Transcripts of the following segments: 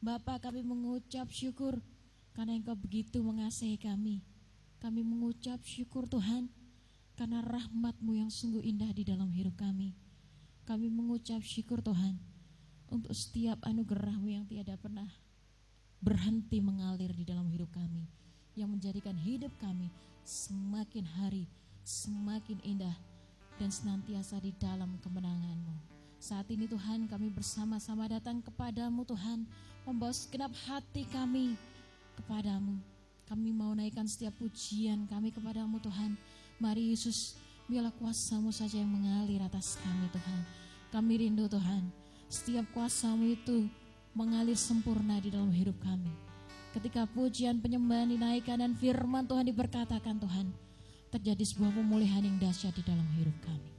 Bapa, kami mengucap syukur karena Engkau begitu mengasihi kami. Kami mengucap syukur Tuhan karena rahmat-Mu yang sungguh indah di dalam hidup kami. Kami mengucap syukur Tuhan untuk setiap anugerah-Mu yang tiada pernah berhenti mengalir di dalam hidup kami, yang menjadikan hidup kami semakin hari semakin indah dan senantiasa di dalam kemenangan-Mu. Saat ini Tuhan, kami bersama-sama datang kepadamu Tuhan, membawa segenap hati kami kepadamu. Kami mau naikkan setiap pujian kami kepadamu Tuhan. Mari Yesus, biarlah kuasa-Mu saja yang mengalir atas kami Tuhan. Kami rindu Tuhan, setiap kuasa-Mu itu mengalir sempurna di dalam hidup kami. Ketika pujian penyembahan dinaikkan dan firman Tuhan diberkatakan Tuhan, terjadi sebuah pemulihan yang dahsyat di dalam hidup kami.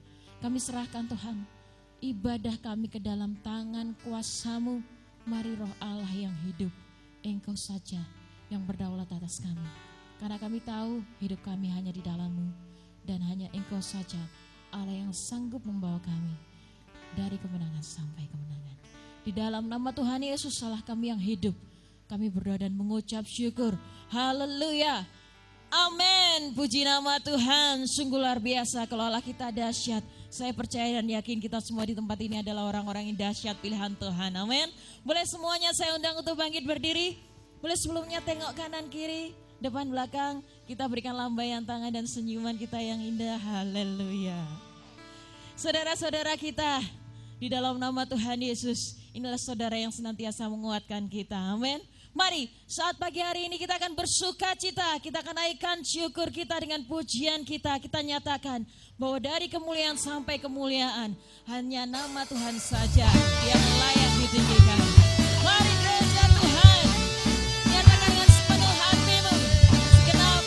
Kami serahkan Tuhan ibadah kami ke dalam tangan kuasa-Mu. Mari Roh Allah yang hidup, Engkau saja yang berdaulat atas kami. Karena kami tahu hidup kami hanya di dalam-Mu, dan hanya Engkau saja Allah yang sanggup membawa kami dari kemenangan sampai kemenangan. Di dalam nama Tuhan Yesus Allah kami yang hidup, kami berdoa dan mengucap syukur. Haleluya. Amin. Puji nama Tuhan. Sungguh luar biasa kalau Allah kita dahsyat. Saya percaya dan yakin kita semua di tempat ini adalah orang-orang yang dahsyat pilihan Tuhan. Amin. Boleh semuanya saya undang untuk bangkit berdiri. Boleh sebelumnya tengok kanan kiri, depan belakang. Kita berikan lambaian tangan dan senyuman kita yang indah. Haleluya. Saudara-saudara kita, di dalam nama Tuhan Yesus, inilah saudara yang senantiasa menguatkan kita. Amin. Mari saat pagi hari ini kita akan bersuka cita, kita akan naikkan syukur kita dengan pujian kita. Kita nyatakan bahwa dari kemuliaan sampai kemuliaan hanya nama Tuhan saja yang layak ditinggikan. Mari gereja Tuhan, nyatakan dengan sepenuh hatimu, segenap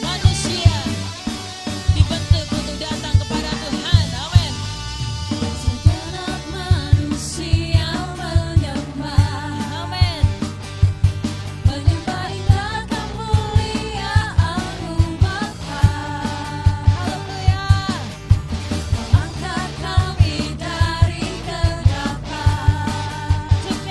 manusia dibentuk untuk datang kepada Tuhan. Amin. Segenap manusia menyembah. Amin. Menyembah indah kemuliaan-Mu Bapa. Haleluya. Mengangkat kami dari kegelapan. Terus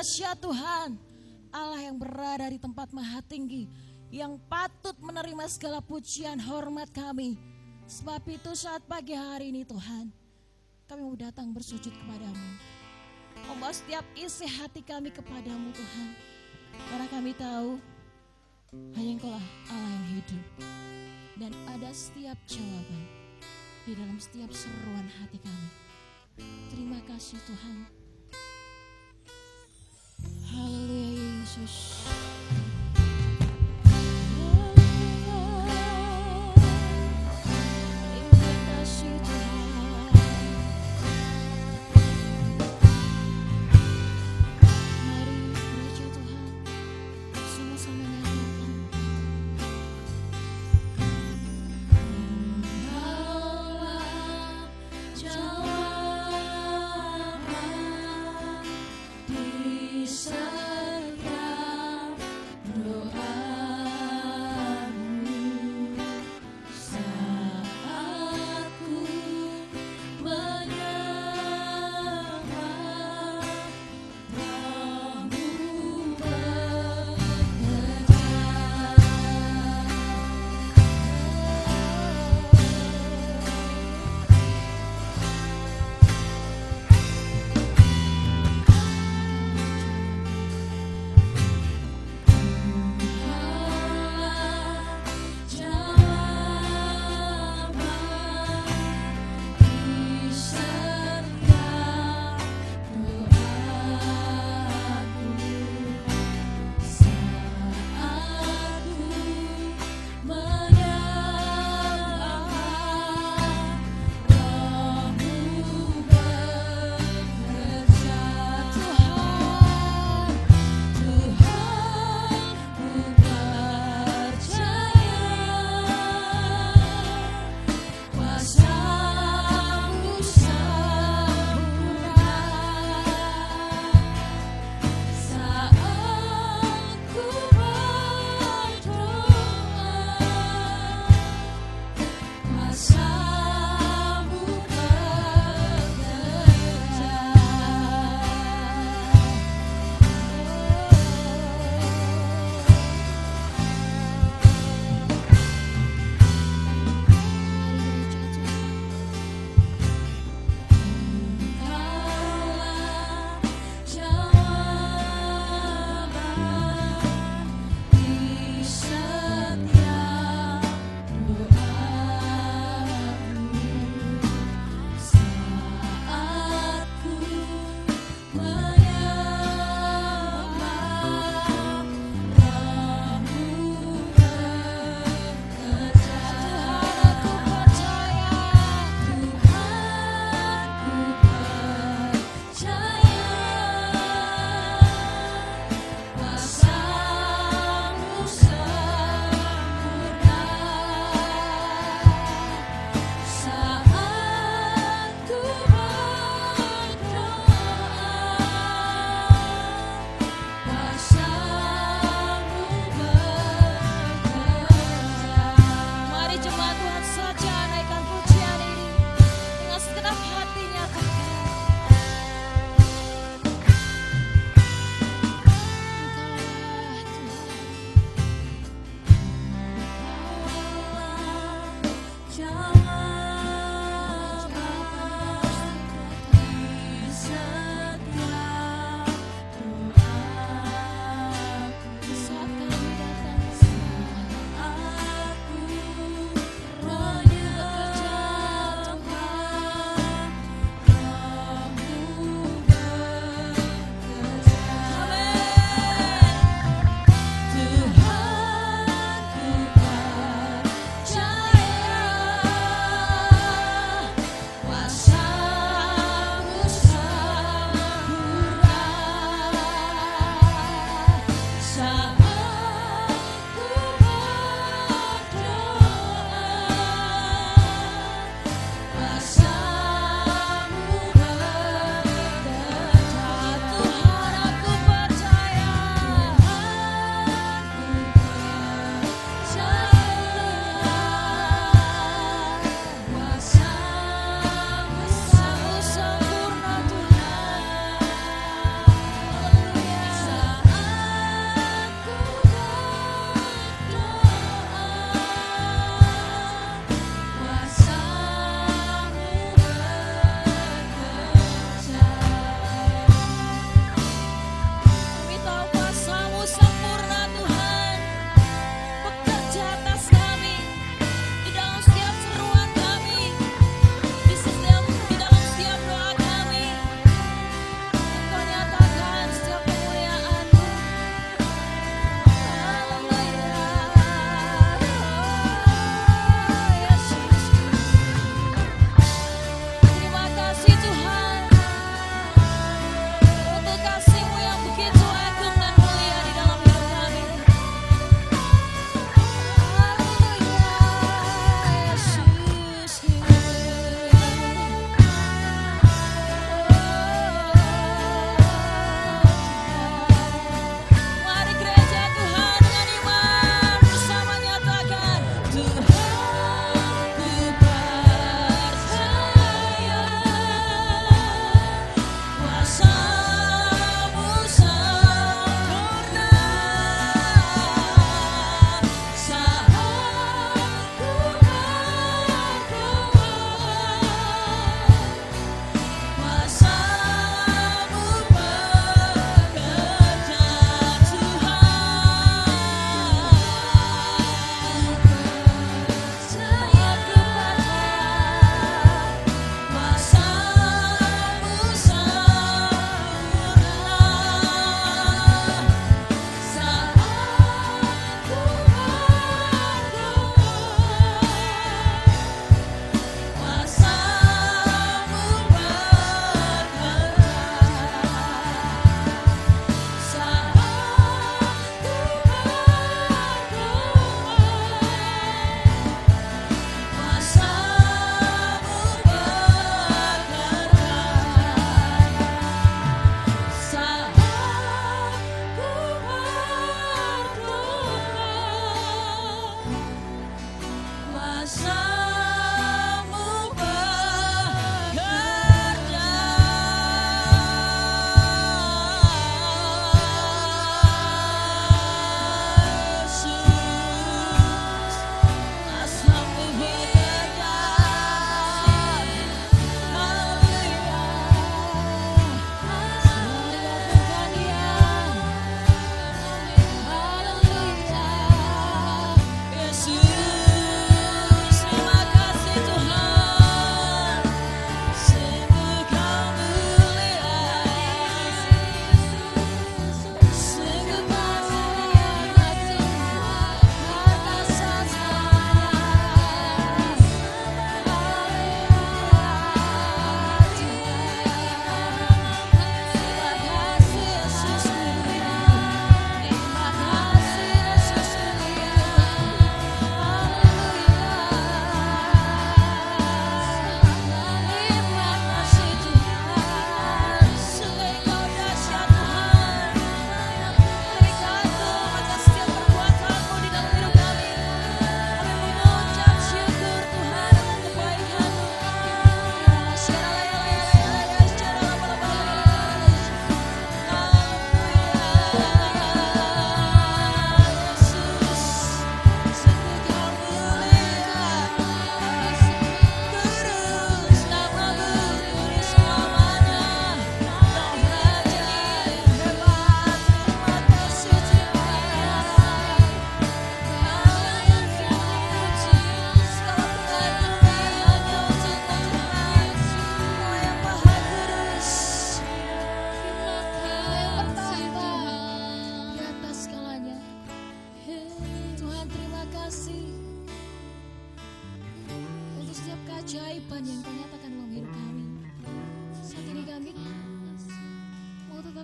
dahsyat Tuhan, Allah yang berada di tempat maha tinggi, yang patut menerima segala pujian hormat kami. Sebab itu saat pagi hari ini Tuhan, kami mau datang bersujud kepadamu, membawa setiap isi hati kami kepadamu Tuhan. Karena kami tahu hanya Engkau lah Allah yang hidup, dan ada setiap jawaban di dalam setiap seruan hati kami. Terima kasih Tuhan. Haleluya Yesus. Disertai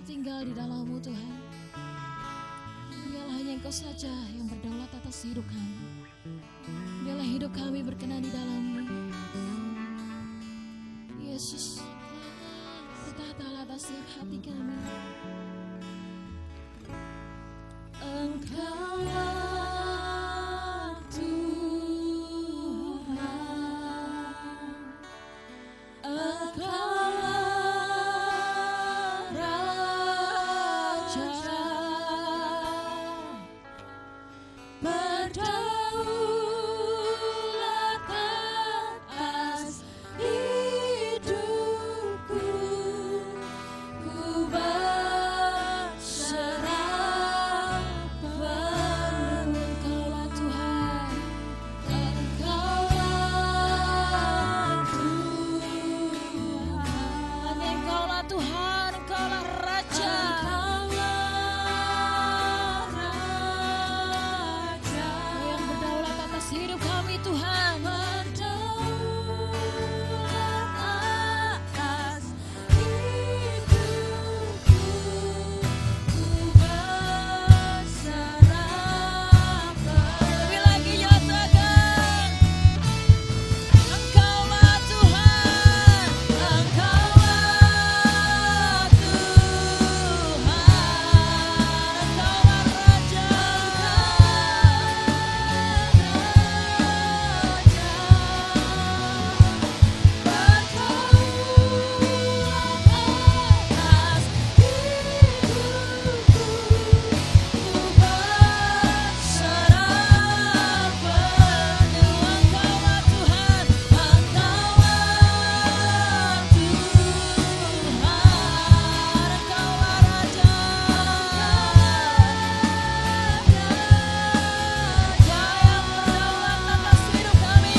tinggal di dalam-Mu Tuhan. Biarlah hanya Engkau saja yang berdaulat atas hidup kami. Biarlah hidup kami berkenan di dalam-Mu. Yesus, bertahtalah atas setiap hati kami. Engkaulah Tuhan, Engkaulah Raja, berdaulat atas hidupku, ku berserah penuh. Engkaulah Tuhan, Engkaulah Tuhan, hanya Engkaulah Tuhan, Engkaulah Raja, Engkau yang berdaulat atas hidup kami Tuhan. Berdaulat atas hidupku, ku berserah penuh. Lebih lagi nyatakan, Engkaulah Tuhan, Engkaulah Tuhan, Engkaulah Raja, atas hidupku, ku berserah penuh. Engkaulah Tuhan, Engkaulah Tuhan, Engkaulah Raja, yang berdaulat atas hidup kami.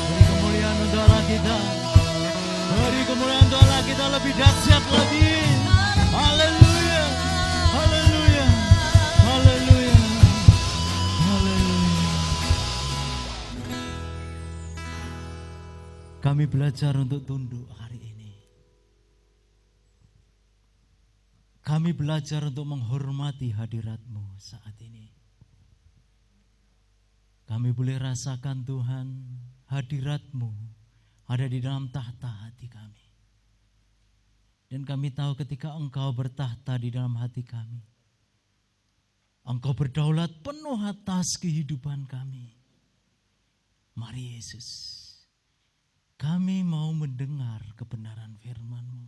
Beri kemuliaan untuk Allah kita. Beri kemuliaan untuk Allah kita lebih dahsyat lagi. Haleluya. Haleluya. Haleluya. Haleluya. Kami belajar untuk tunduk hari ini. Kami belajar untuk menghormati hadirat-Mu saat ini. Kami boleh rasakan Tuhan, hadirat-Mu ada di dalam tahta hati kami. Dan kami tahu ketika Engkau bertahta di dalam hati kami, Engkau berdaulat penuh atas kehidupan kami. Mari Yesus, kami mau mendengar kebenaran firman-Mu.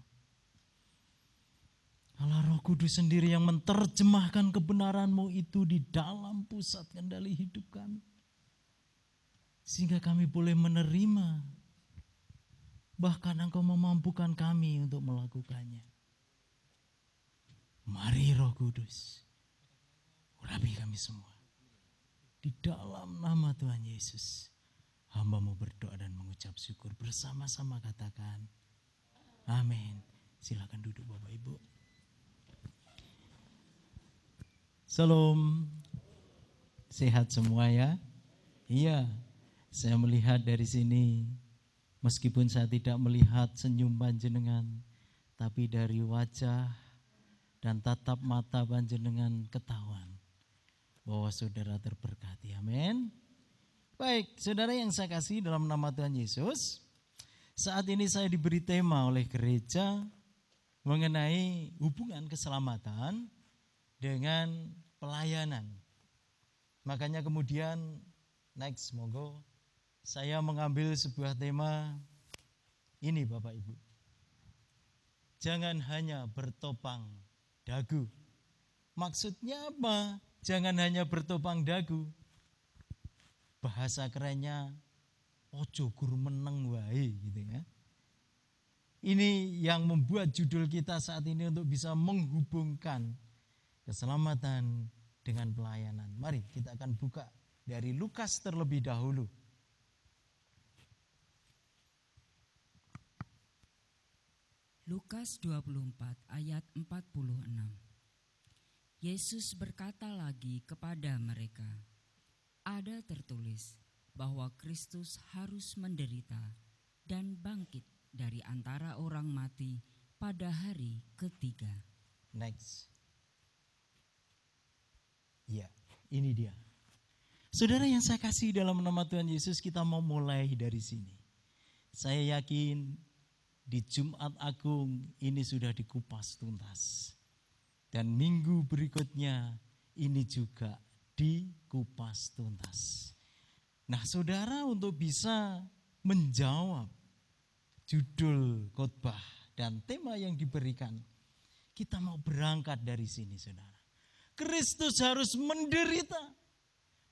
Allah Roh Kudus sendiri yang menerjemahkan kebenaran-Mu itu di dalam pusat kendali hidup kami. Sehingga kami boleh menerima, bahkan Engkau memampukan kami untuk melakukannya. Mari Roh Kudus, urapi kami semua. Di dalam nama Tuhan Yesus, hamba-Mu berdoa dan mengucap syukur. Bersama-sama katakan, amin. Silakan duduk Bapak Ibu. Salam, sehat semua ya? Iya, saya melihat dari sini, meskipun saya tidak melihat senyum panjenengan, tapi dari wajah dan tatap mata panjenengan ketahuan bahwa saudara terberkati. Amin. Baik, saudara yang saya kasih dalam nama Tuhan Yesus, saat ini saya diberi tema oleh gereja mengenai hubungan keselamatan dengan pelayanan. Makanya kemudian next, monggo saya mengambil sebuah tema ini Bapak Ibu. Jangan hanya bertopang dagu, Maksudnya apa? Jangan hanya bertopang dagu. Bahasa kerennya ojo gur meneng wae gitu ya. Ini yang membuat judul kita saat ini untuk bisa menghubungkan keselamatan dengan pelayanan. Mari kita akan buka dari Lukas terlebih dahulu. Lukas 24 ayat 46. Yesus berkata lagi kepada mereka, ada tertulis bahwa Kristus harus menderita dan bangkit dari antara orang mati pada hari ketiga. Next. Ya, ini dia. Saudara yang saya kasih dalam nama Tuhan Yesus, kita mau mulai dari sini. Saya yakin di Jumat Agung ini sudah dikupas tuntas. Dan minggu berikutnya ini juga dikupas tuntas. Nah, saudara, untuk bisa menjawab judul khotbah dan tema yang diberikan, kita mau berangkat dari sini, saudara. Kristus harus menderita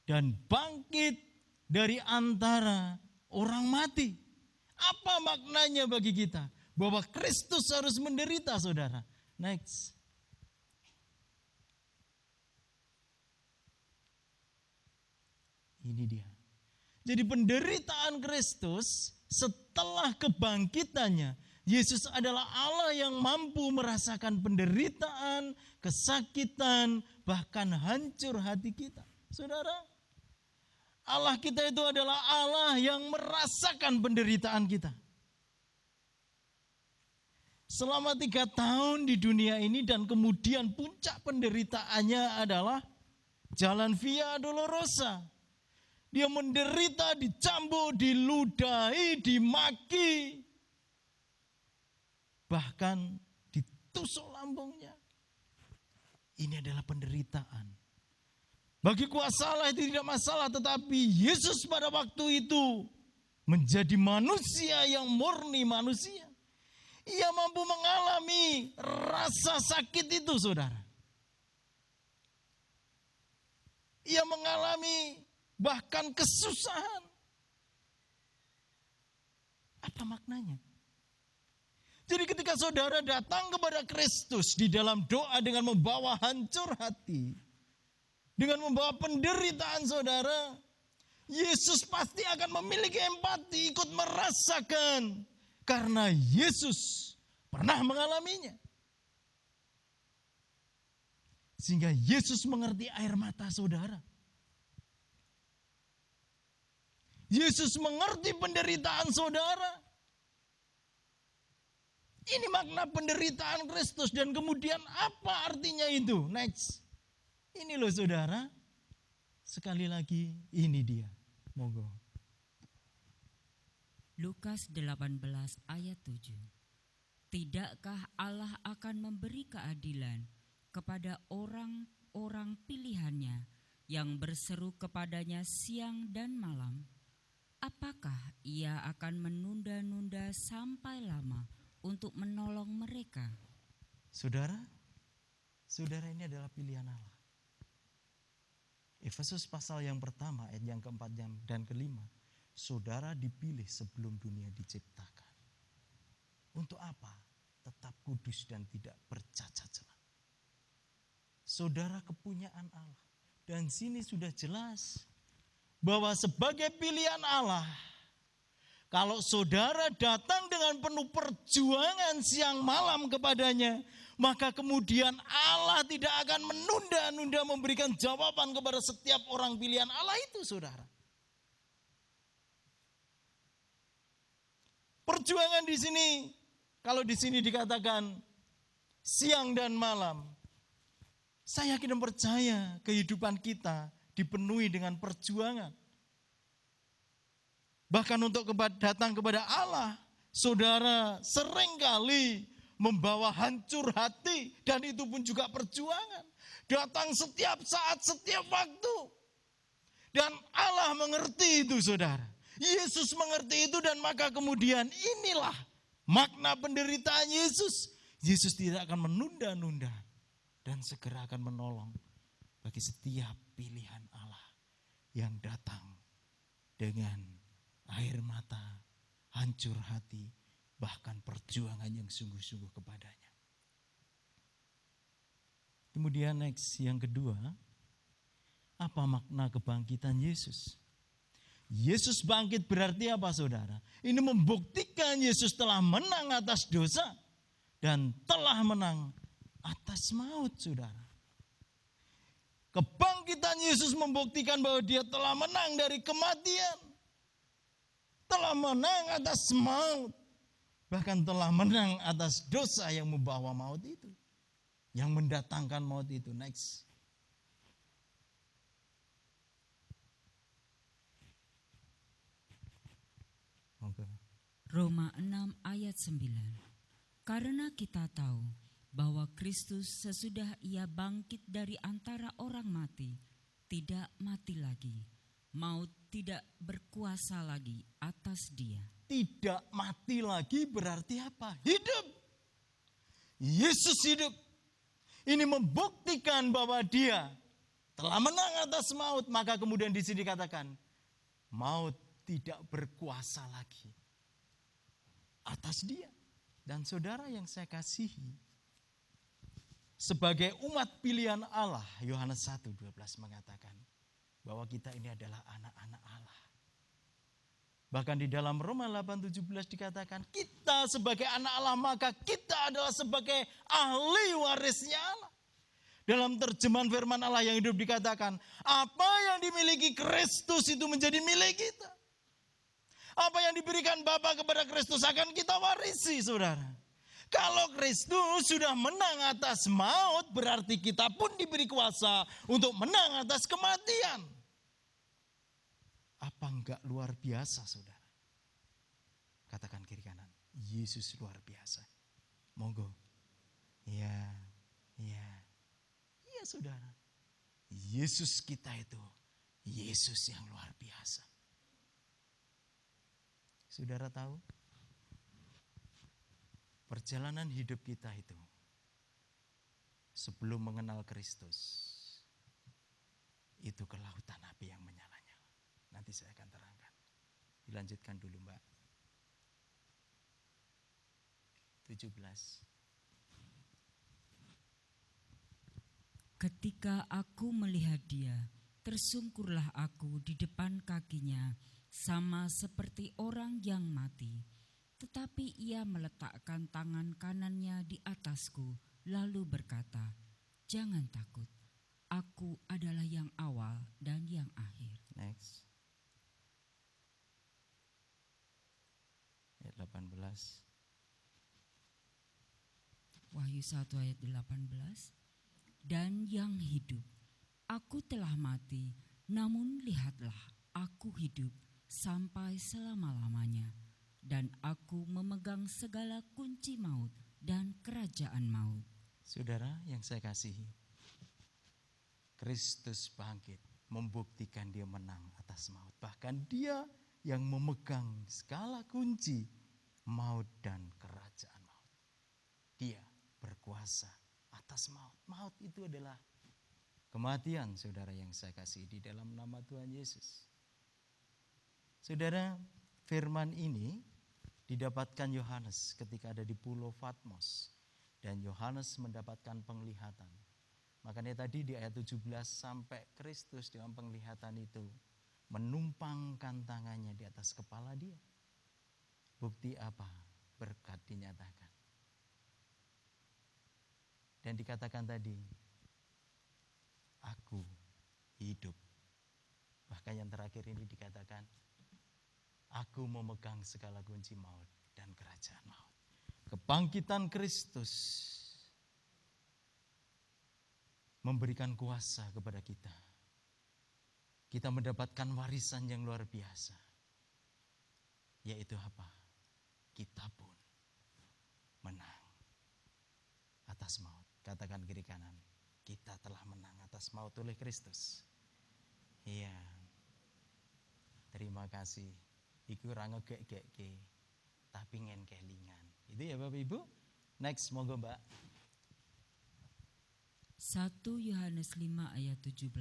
dan bangkit dari antara orang mati. Apa maknanya bagi kita? Bahwa Kristus harus menderita, saudara. Next. Ini dia. Jadi penderitaan Kristus setelah kebangkitannya, Yesus adalah Allah yang mampu merasakan penderitaan, kesakitan, bahkan hancur hati kita. Saudara, Allah kita itu adalah Allah yang merasakan penderitaan kita. Selama 3 tahun di dunia ini dan kemudian puncak penderitaannya adalah jalan Via Dolorosa. Dia menderita, dicambuk, diludahi, dimaki, bahkan ditusuk lambungnya. Ini adalah penderitaan. Bagi kuasa Allah itu tidak masalah, tetapi Yesus pada waktu itu menjadi manusia yang murni manusia. Ia mampu mengalami rasa sakit itu, saudara. Ia mengalami bahkan kesusahan. Apa maknanya? Jadi ketika saudara datang kepada Kristus di dalam doa dengan membawa hancur hati, dengan membawa penderitaan saudara, Yesus pasti akan memiliki empati, ikut merasakan. Karena Yesus pernah mengalaminya. Sehingga Yesus mengerti air mata saudara. Yesus mengerti penderitaan saudara. Ini makna penderitaan Kristus. Dan kemudian apa artinya itu? Next. Ini loh saudara. Sekali lagi ini dia. Monggo. Lukas 18 ayat 7. Tidakkah Allah akan memberi keadilan kepada orang-orang pilihannya yang berseru kepadanya siang dan malam? Apakah ia akan menunda-nunda sampai lama untuk menolong mereka? Saudara ini adalah pilihan Allah. Efesus pasal yang pertama, ayat yang keempat dan kelima. Saudara dipilih sebelum dunia diciptakan. Untuk apa? Tetap kudus dan tidak bercacat celah. Saudara kepunyaan Allah. Dan sini sudah jelas bahwa sebagai pilihan Allah, kalau saudara datang dengan penuh perjuangan siang malam kepadanya, maka kemudian Allah tidak akan menunda-nunda memberikan jawaban kepada setiap orang pilihan Allah itu, saudara. Perjuangan di sini, kalau di sini dikatakan siang dan malam, saya yakin dan percaya kehidupan kita dipenuhi dengan perjuangan. Bahkan untuk datang kepada Allah, saudara seringkali membawa hancur hati, dan itu pun juga perjuangan. Datang setiap saat, setiap waktu. Dan Allah mengerti itu, saudara. Yesus mengerti itu, dan maka kemudian inilah makna penderitaan Yesus. Yesus tidak akan menunda-nunda. dan segera akan menolong bagi setiap pilihan Allah yang datang dengan air mata, hancur hati, bahkan perjuangan yang sungguh-sungguh kepadanya. Kemudian next, yang kedua, apa makna kebangkitan Yesus? Yesus bangkit berarti apa, saudara? Ini membuktikan Yesus telah menang atas dosa dan telah menang atas maut, saudara. Kebangkitan Yesus membuktikan bahwa dia telah menang dari kematian, telah menang atas maut, bahkan telah menang atas dosa yang membawa maut itu, yang mendatangkan maut itu. Next. Roma 6 ayat 9. Karena kita tahu bahwa Kristus sesudah ia bangkit dari antara orang mati, tidak mati lagi. Maut tidak berkuasa lagi atas dia. Tidak mati lagi berarti apa? Hidup. Yesus hidup. Ini membuktikan bahwa dia telah menang atas maut. Maka kemudian di sini dikatakan, maut tidak berkuasa lagi atas dia. Dan saudara yang saya kasihi, sebagai umat pilihan Allah, Yohanes 1:12 mengatakan bahwa kita ini adalah anak-anak Allah. Bahkan di dalam Roma 8:17 dikatakan, kita sebagai anak Allah maka kita adalah sebagai ahli warisnya Allah. Dalam terjemahan firman Allah yang hidup dikatakan, apa yang dimiliki Kristus itu menjadi milik kita. Apa yang diberikan Bapa kepada Kristus akan kita warisi, saudara. Kalau Kristus sudah menang atas maut, berarti kita pun diberi kuasa untuk menang atas kematian. Apa enggak luar biasa, saudara? Katakan kiri kanan, Yesus luar biasa. Monggo. Iya, saudara. Yesus kita itu, Yesus yang luar biasa. Saudara tahu, perjalanan hidup kita itu sebelum mengenal Kristus itu ke lautan api yang menyala-nyala. Nanti saya akan terangkan. Dilanjutkan dulu, Mbak. 17. Ketika aku melihat dia, tersungkurlah aku di depan kakinya, sama seperti orang yang mati. Tetapi ia meletakkan tangan kanannya di atasku, lalu berkata, jangan takut, aku adalah yang awal dan yang akhir. Next. Ayat 18. Wahyu 1 ayat 18. Dan yang hidup, aku telah mati, namun lihatlah, aku hidup sampai selama-lamanya, dan aku memegang segala kunci maut dan kerajaan maut. Saudara yang saya kasihi, Kristus bangkit membuktikan dia menang atas maut. Bahkan dia yang memegang segala kunci maut dan kerajaan maut. Dia berkuasa atas maut. Maut itu adalah kematian, saudara yang saya kasihi, di dalam nama Tuhan Yesus. Saudara, firman ini didapatkan Yohanes ketika ada di pulau Patmos. Dan Yohanes mendapatkan penglihatan. Makanya tadi di ayat 17 sampai Kristus dalam penglihatan itu menumpangkan tangannya di atas kepala dia. Bukti apa? Berkat dinyatakan. Dan dikatakan tadi, aku hidup. Bahkan yang terakhir ini dikatakan, aku memegang segala kunci maut dan kerajaan maut. Kebangkitan Kristus memberikan kuasa kepada kita. Kita mendapatkan warisan yang luar biasa. Yaitu apa? Kita pun menang atas maut. Katakan kiri kanan, kita telah menang atas maut oleh Kristus. Iya. Terima kasih. Iku ora ngegek-gekke, tapi ngen kelingan. Itu ya Bapak Ibu. Next, monggo Mbak. 1 Yohanes 5 ayat 17.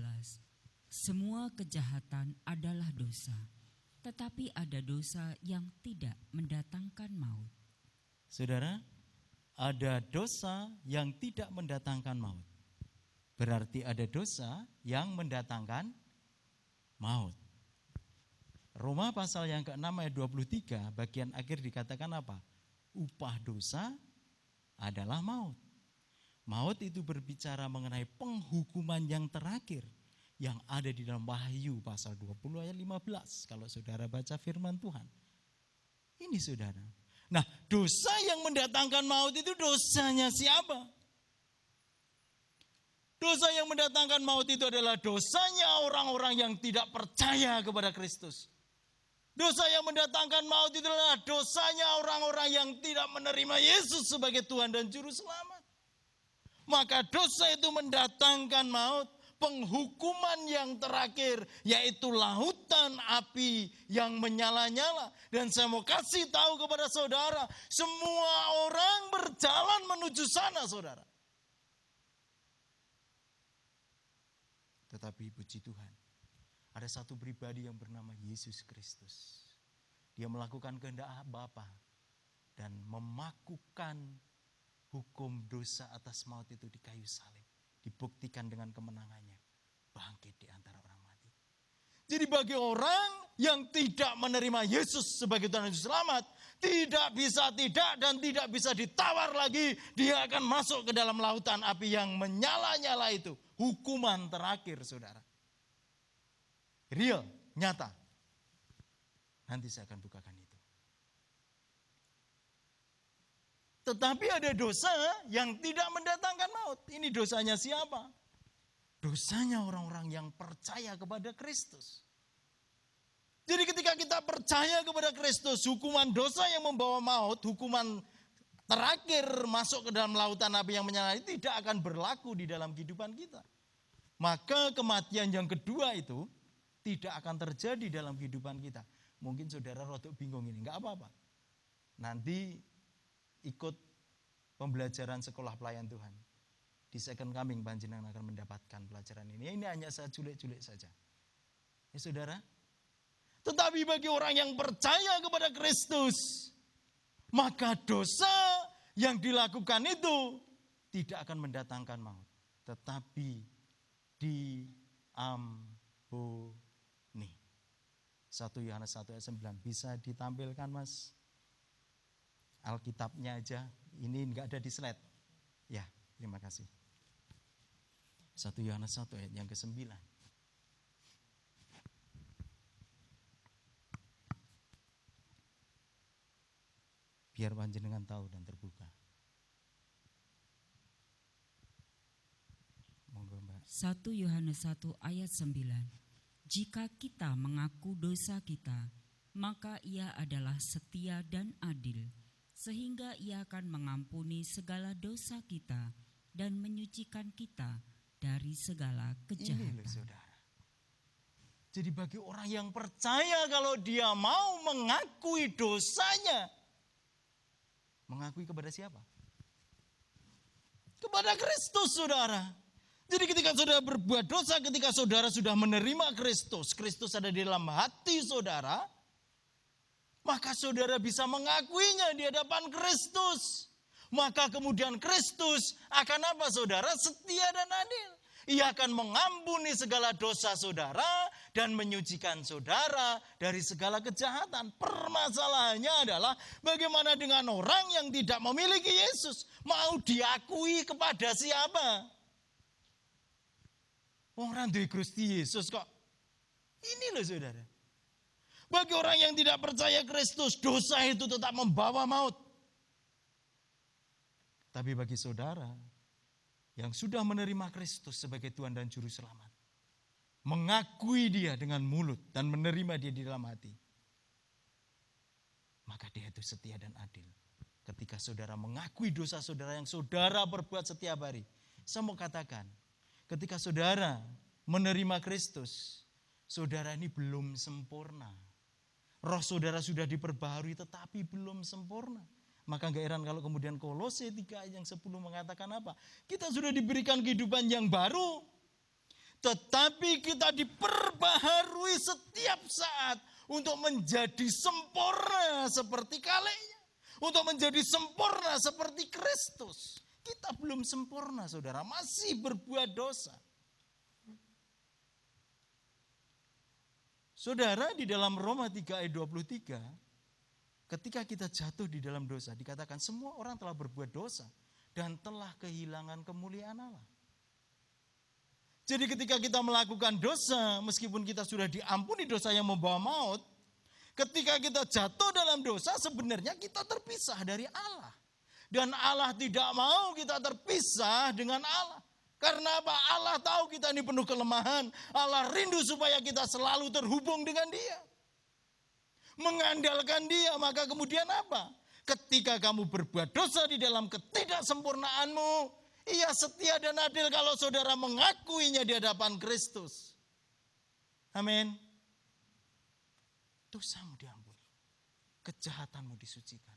Semua kejahatan adalah dosa, tetapi ada dosa yang tidak mendatangkan maut. Saudara, ada dosa yang tidak mendatangkan maut. Berarti ada dosa yang mendatangkan maut. Roma pasal yang ke-6 ayat 23 bagian akhir dikatakan apa? Upah dosa adalah maut. Maut itu berbicara mengenai penghukuman yang terakhir yang ada di dalam Wahyu pasal 20 ayat 15 kalau saudara baca firman Tuhan. Ini saudara. Nah, dosa yang mendatangkan maut itu dosanya siapa? Dosa yang mendatangkan maut itu adalah dosanya orang-orang yang tidak percaya kepada Kristus. Dosa yang mendatangkan maut itu adalah dosanya orang-orang yang tidak menerima Yesus sebagai Tuhan dan Juru Selamat. Maka dosa itu mendatangkan maut, penghukuman yang terakhir, yaitu lautan api yang menyala-nyala. Dan saya mau kasih tahu kepada saudara, semua orang berjalan menuju sana, saudara. Tetapi puji Tuhan, ada satu pribadi yang bernama Yesus Kristus. Dia melakukan kehendak Bapa dan memakukan hukum dosa atas maut itu di kayu salib. Dibuktikan dengan kemenangannya. Bangkit di antara orang mati. Jadi bagi orang yang tidak menerima Yesus sebagai Tuhan dan Juru Selamat, tidak bisa tidak dan tidak bisa ditawar lagi. Dia akan masuk ke dalam lautan api yang menyala-nyala itu. Hukuman terakhir, saudara. Real, nyata. Nanti saya akan bukakan itu. Tetapi ada dosa yang tidak mendatangkan maut. Ini dosanya siapa? Dosanya orang-orang yang percaya kepada Kristus. Jadi ketika kita percaya kepada Kristus, hukuman dosa yang membawa maut, hukuman terakhir masuk ke dalam lautan api yang menyala tidak akan berlaku di dalam kehidupan kita. Maka kematian yang kedua itu tidak akan terjadi dalam kehidupan kita. Mungkin saudara rodok bingung ini, enggak apa-apa. Nanti ikut pembelajaran sekolah pelayan Tuhan. Di second coming panjenengan akan mendapatkan pelajaran ini. Ini hanya saya culik-culik saja. Ya saudara. Tetapi bagi orang yang percaya kepada Kristus, maka dosa yang dilakukan itu tidak akan mendatangkan maut. Tetapi diampuni. 1 Yohanes 1 ayat 9. Bisa ditampilkan Mas? Alkitabnya aja, ini enggak ada di slide. Ya, terima kasih. 1 Yohanes 1 ayat yang ke-9. Biar panjenengan tahu dan terbuka. Monggo Mbak. 1 Yohanes 1 ayat 9. Jika kita mengaku dosa kita, maka Ia adalah setia dan adil, sehingga Ia akan mengampuni segala dosa kita dan menyucikan kita dari segala kejahatan. Ini loh saudara. Jadi bagi orang yang percaya kalau dia mau mengakui dosanya, mengakui kepada siapa? Kepada Kristus, saudara. Jadi ketika saudara berbuat dosa, ketika saudara sudah menerima Kristus, Kristus ada di dalam hati saudara, maka saudara bisa mengakuinya di hadapan Kristus. Maka kemudian Kristus akan apa saudara? Setia dan adil. Ia akan mengampuni segala dosa saudara dan menyucikan saudara dari segala kejahatan. Permasalahannya adalah bagaimana dengan orang yang tidak memiliki Yesus? Mau diakui kepada siapa? Orang duwe Gusti Yesus kok. Ini loh saudara. Bagi orang yang tidak percaya Kristus, dosa itu tetap membawa maut. Tapi bagi saudara yang sudah menerima Kristus sebagai Tuhan dan Juru Selamat, mengakui dia dengan mulut dan menerima dia di dalam hati, maka dia itu setia dan adil. Ketika saudara mengakui dosa saudara yang saudara perbuat setiap hari, saya mau katakan, ketika saudara menerima Kristus, saudara ini belum sempurna. Roh saudara sudah diperbaharui tetapi belum sempurna. Maka gak heran kalau kemudian Kolose 3 ayat yang 10 mengatakan apa? Kita sudah diberikan kehidupan yang baru, tetapi kita diperbaharui setiap saat untuk menjadi sempurna seperti kalenya. Untuk menjadi sempurna seperti Kristus. Kita belum sempurna, saudara, masih berbuat dosa. Saudara, di dalam Roma 3 ayat 23, ketika kita jatuh di dalam dosa, dikatakan semua orang telah berbuat dosa dan telah kehilangan kemuliaan Allah. Jadi ketika kita melakukan dosa, meskipun kita sudah diampuni dosa yang membawa maut, ketika kita jatuh dalam dosa, sebenarnya kita terpisah dari Allah. Dan Allah tidak mau kita terpisah dengan Allah. Karena apa? Allah tahu kita ini penuh kelemahan. Allah rindu supaya kita selalu terhubung dengan Dia. Mengandalkan Dia, maka kemudian apa? Ketika kamu berbuat dosa di dalam ketidaksempurnaanmu, Ia setia dan adil kalau saudara mengakuinya di hadapan Kristus. Amin. Dosamu diampuni, kejahatanmu disucikan.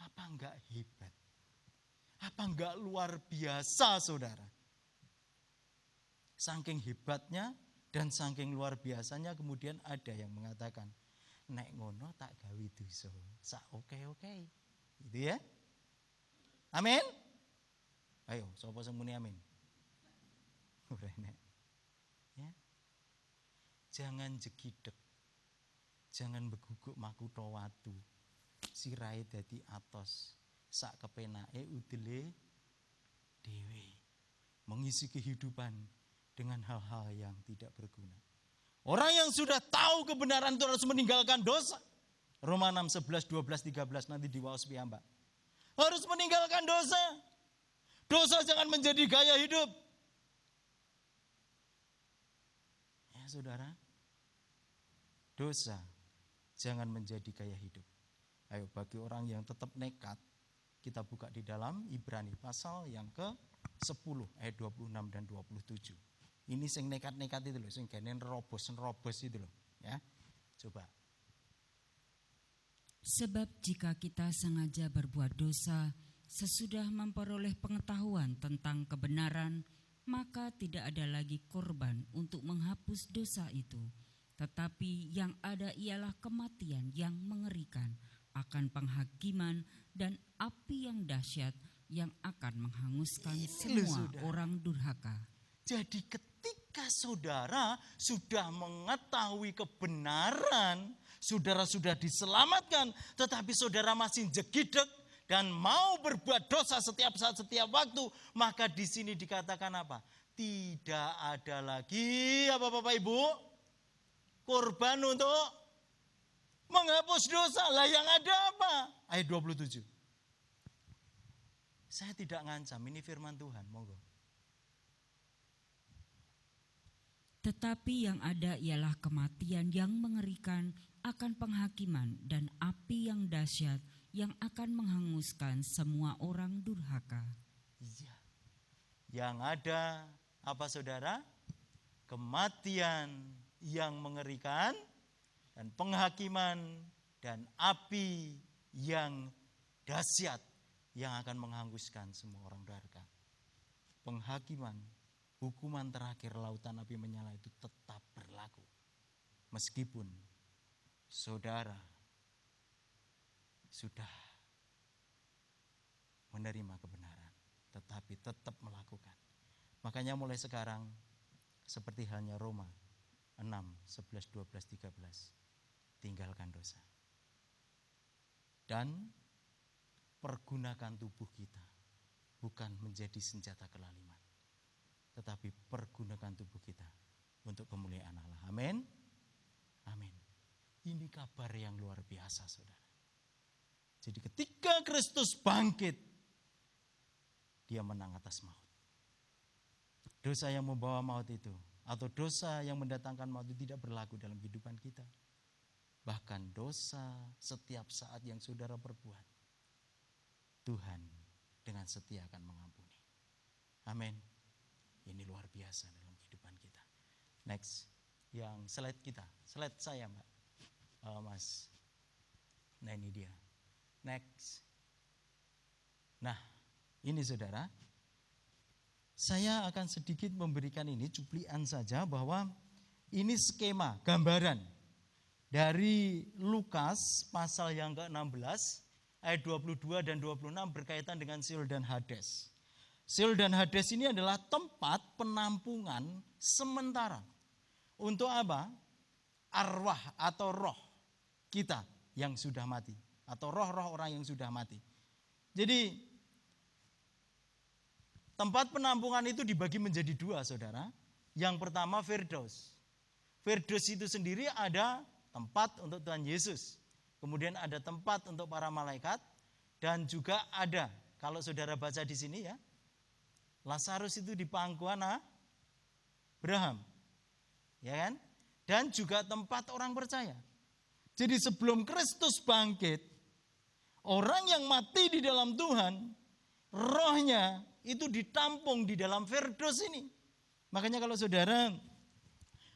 Apa enggak hebat? Apa enggak luar biasa, saudara? Saking hebatnya dan saking luar biasanya kemudian ada yang mengatakan, nek ngono tak gawe dosa, sak oke. Gitu ya. Amin. Ayo, sapa semuni amin. Ora enek. Ya. Jangan jegideg. Jangan beguguk makutha watu. Sirahe dadi atos. Sak kepenake udele dhewe. Mengisi kehidupan dengan hal-hal yang tidak berguna. Orang yang sudah tahu kebenaran itu harus meninggalkan dosa. Roma 6, 11, 12, 13 nanti diwaos piyambak. Harus meninggalkan dosa. Dosa jangan menjadi gaya hidup. Ya saudara, dosa jangan menjadi gaya hidup. Ayo bagi orang yang tetap nekat, kita buka di dalam Ibrani pasal yang ke-10 ayat 26 dan 27. Ini sing nekat-nekat itu loh, sing genen nerobos itu loh, ya. Coba. Sebab jika kita sengaja berbuat dosa sesudah memperoleh pengetahuan tentang kebenaran, maka tidak ada lagi korban untuk menghapus dosa itu. Tetapi yang ada ialah kematian yang mengerikan akan penghakiman dan api yang dahsyat yang akan menghanguskan semua orang durhaka. Jadi ketika saudara sudah mengetahui kebenaran, saudara sudah diselamatkan, tetapi saudara masih jegideg dan mau berbuat dosa setiap saat, setiap waktu, maka di sini dikatakan apa? Tidak ada lagi apa Bapak Ibu? Korban untuk menghapus dosa. Lah yang ada apa? Ayat 27. Saya tidak ngancam, ini firman Tuhan, monggo. Tetapi yang ada ialah kematian yang mengerikan akan penghakiman dan api yang dahsyat yang akan menghanguskan semua orang durhaka. Iya. Yang ada apa saudara? Kematian yang mengerikan dan penghakiman dan api yang dahsyat yang akan menghanguskan semua orang durhaka. Penghakiman, hukuman terakhir lautan api menyala itu tetap berlaku. Meskipun saudara sudah menerima kebenaran, tetapi tetap melakukan. Makanya mulai sekarang, seperti halnya Roma 6, 11, 12, 13, tinggalkan dosa. Dan pergunakan tubuh kita, bukan menjadi senjata kelaliman, tetapi pergunakan tubuh kita untuk kemuliaan Allah. Amin. Amin. Ini kabar yang luar biasa, saudara. Jadi ketika Kristus bangkit, Dia menang atas maut. Dosa yang membawa maut itu, atau dosa yang mendatangkan maut itu tidak berlaku dalam kehidupan kita. Bahkan dosa setiap saat yang saudara perbuat, Tuhan dengan setia akan mengampuni. Amin. Ini luar biasa dalam kehidupan kita. Next, yang slide kita. Slide saya, Mbak. Mas. Nah ini dia. Next. Nah, ini saudara, saya akan sedikit memberikan ini cuplikan saja bahwa ini skema, gambaran dari Lukas pasal yang ke-16 ayat 22 dan 26 berkaitan dengan Sheol dan Hades. Sheol dan Hades ini adalah tempat penampungan sementara. Untuk apa? Arwah atau roh kita yang sudah mati. Atau roh-roh orang yang sudah mati. Jadi tempat penampungan itu dibagi menjadi dua, saudara. Yang pertama Firdaus. Firdaus itu sendiri ada tempat untuk Tuhan Yesus. Kemudian ada tempat untuk para malaikat. Dan juga ada, kalau saudara baca di sini ya, Lazarus itu di pangkuan Abraham. Ya kan? Dan juga tempat orang percaya. Jadi sebelum Kristus bangkit, orang yang mati di dalam Tuhan, rohnya itu ditampung di dalam Firdaus ini. Makanya kalau saudara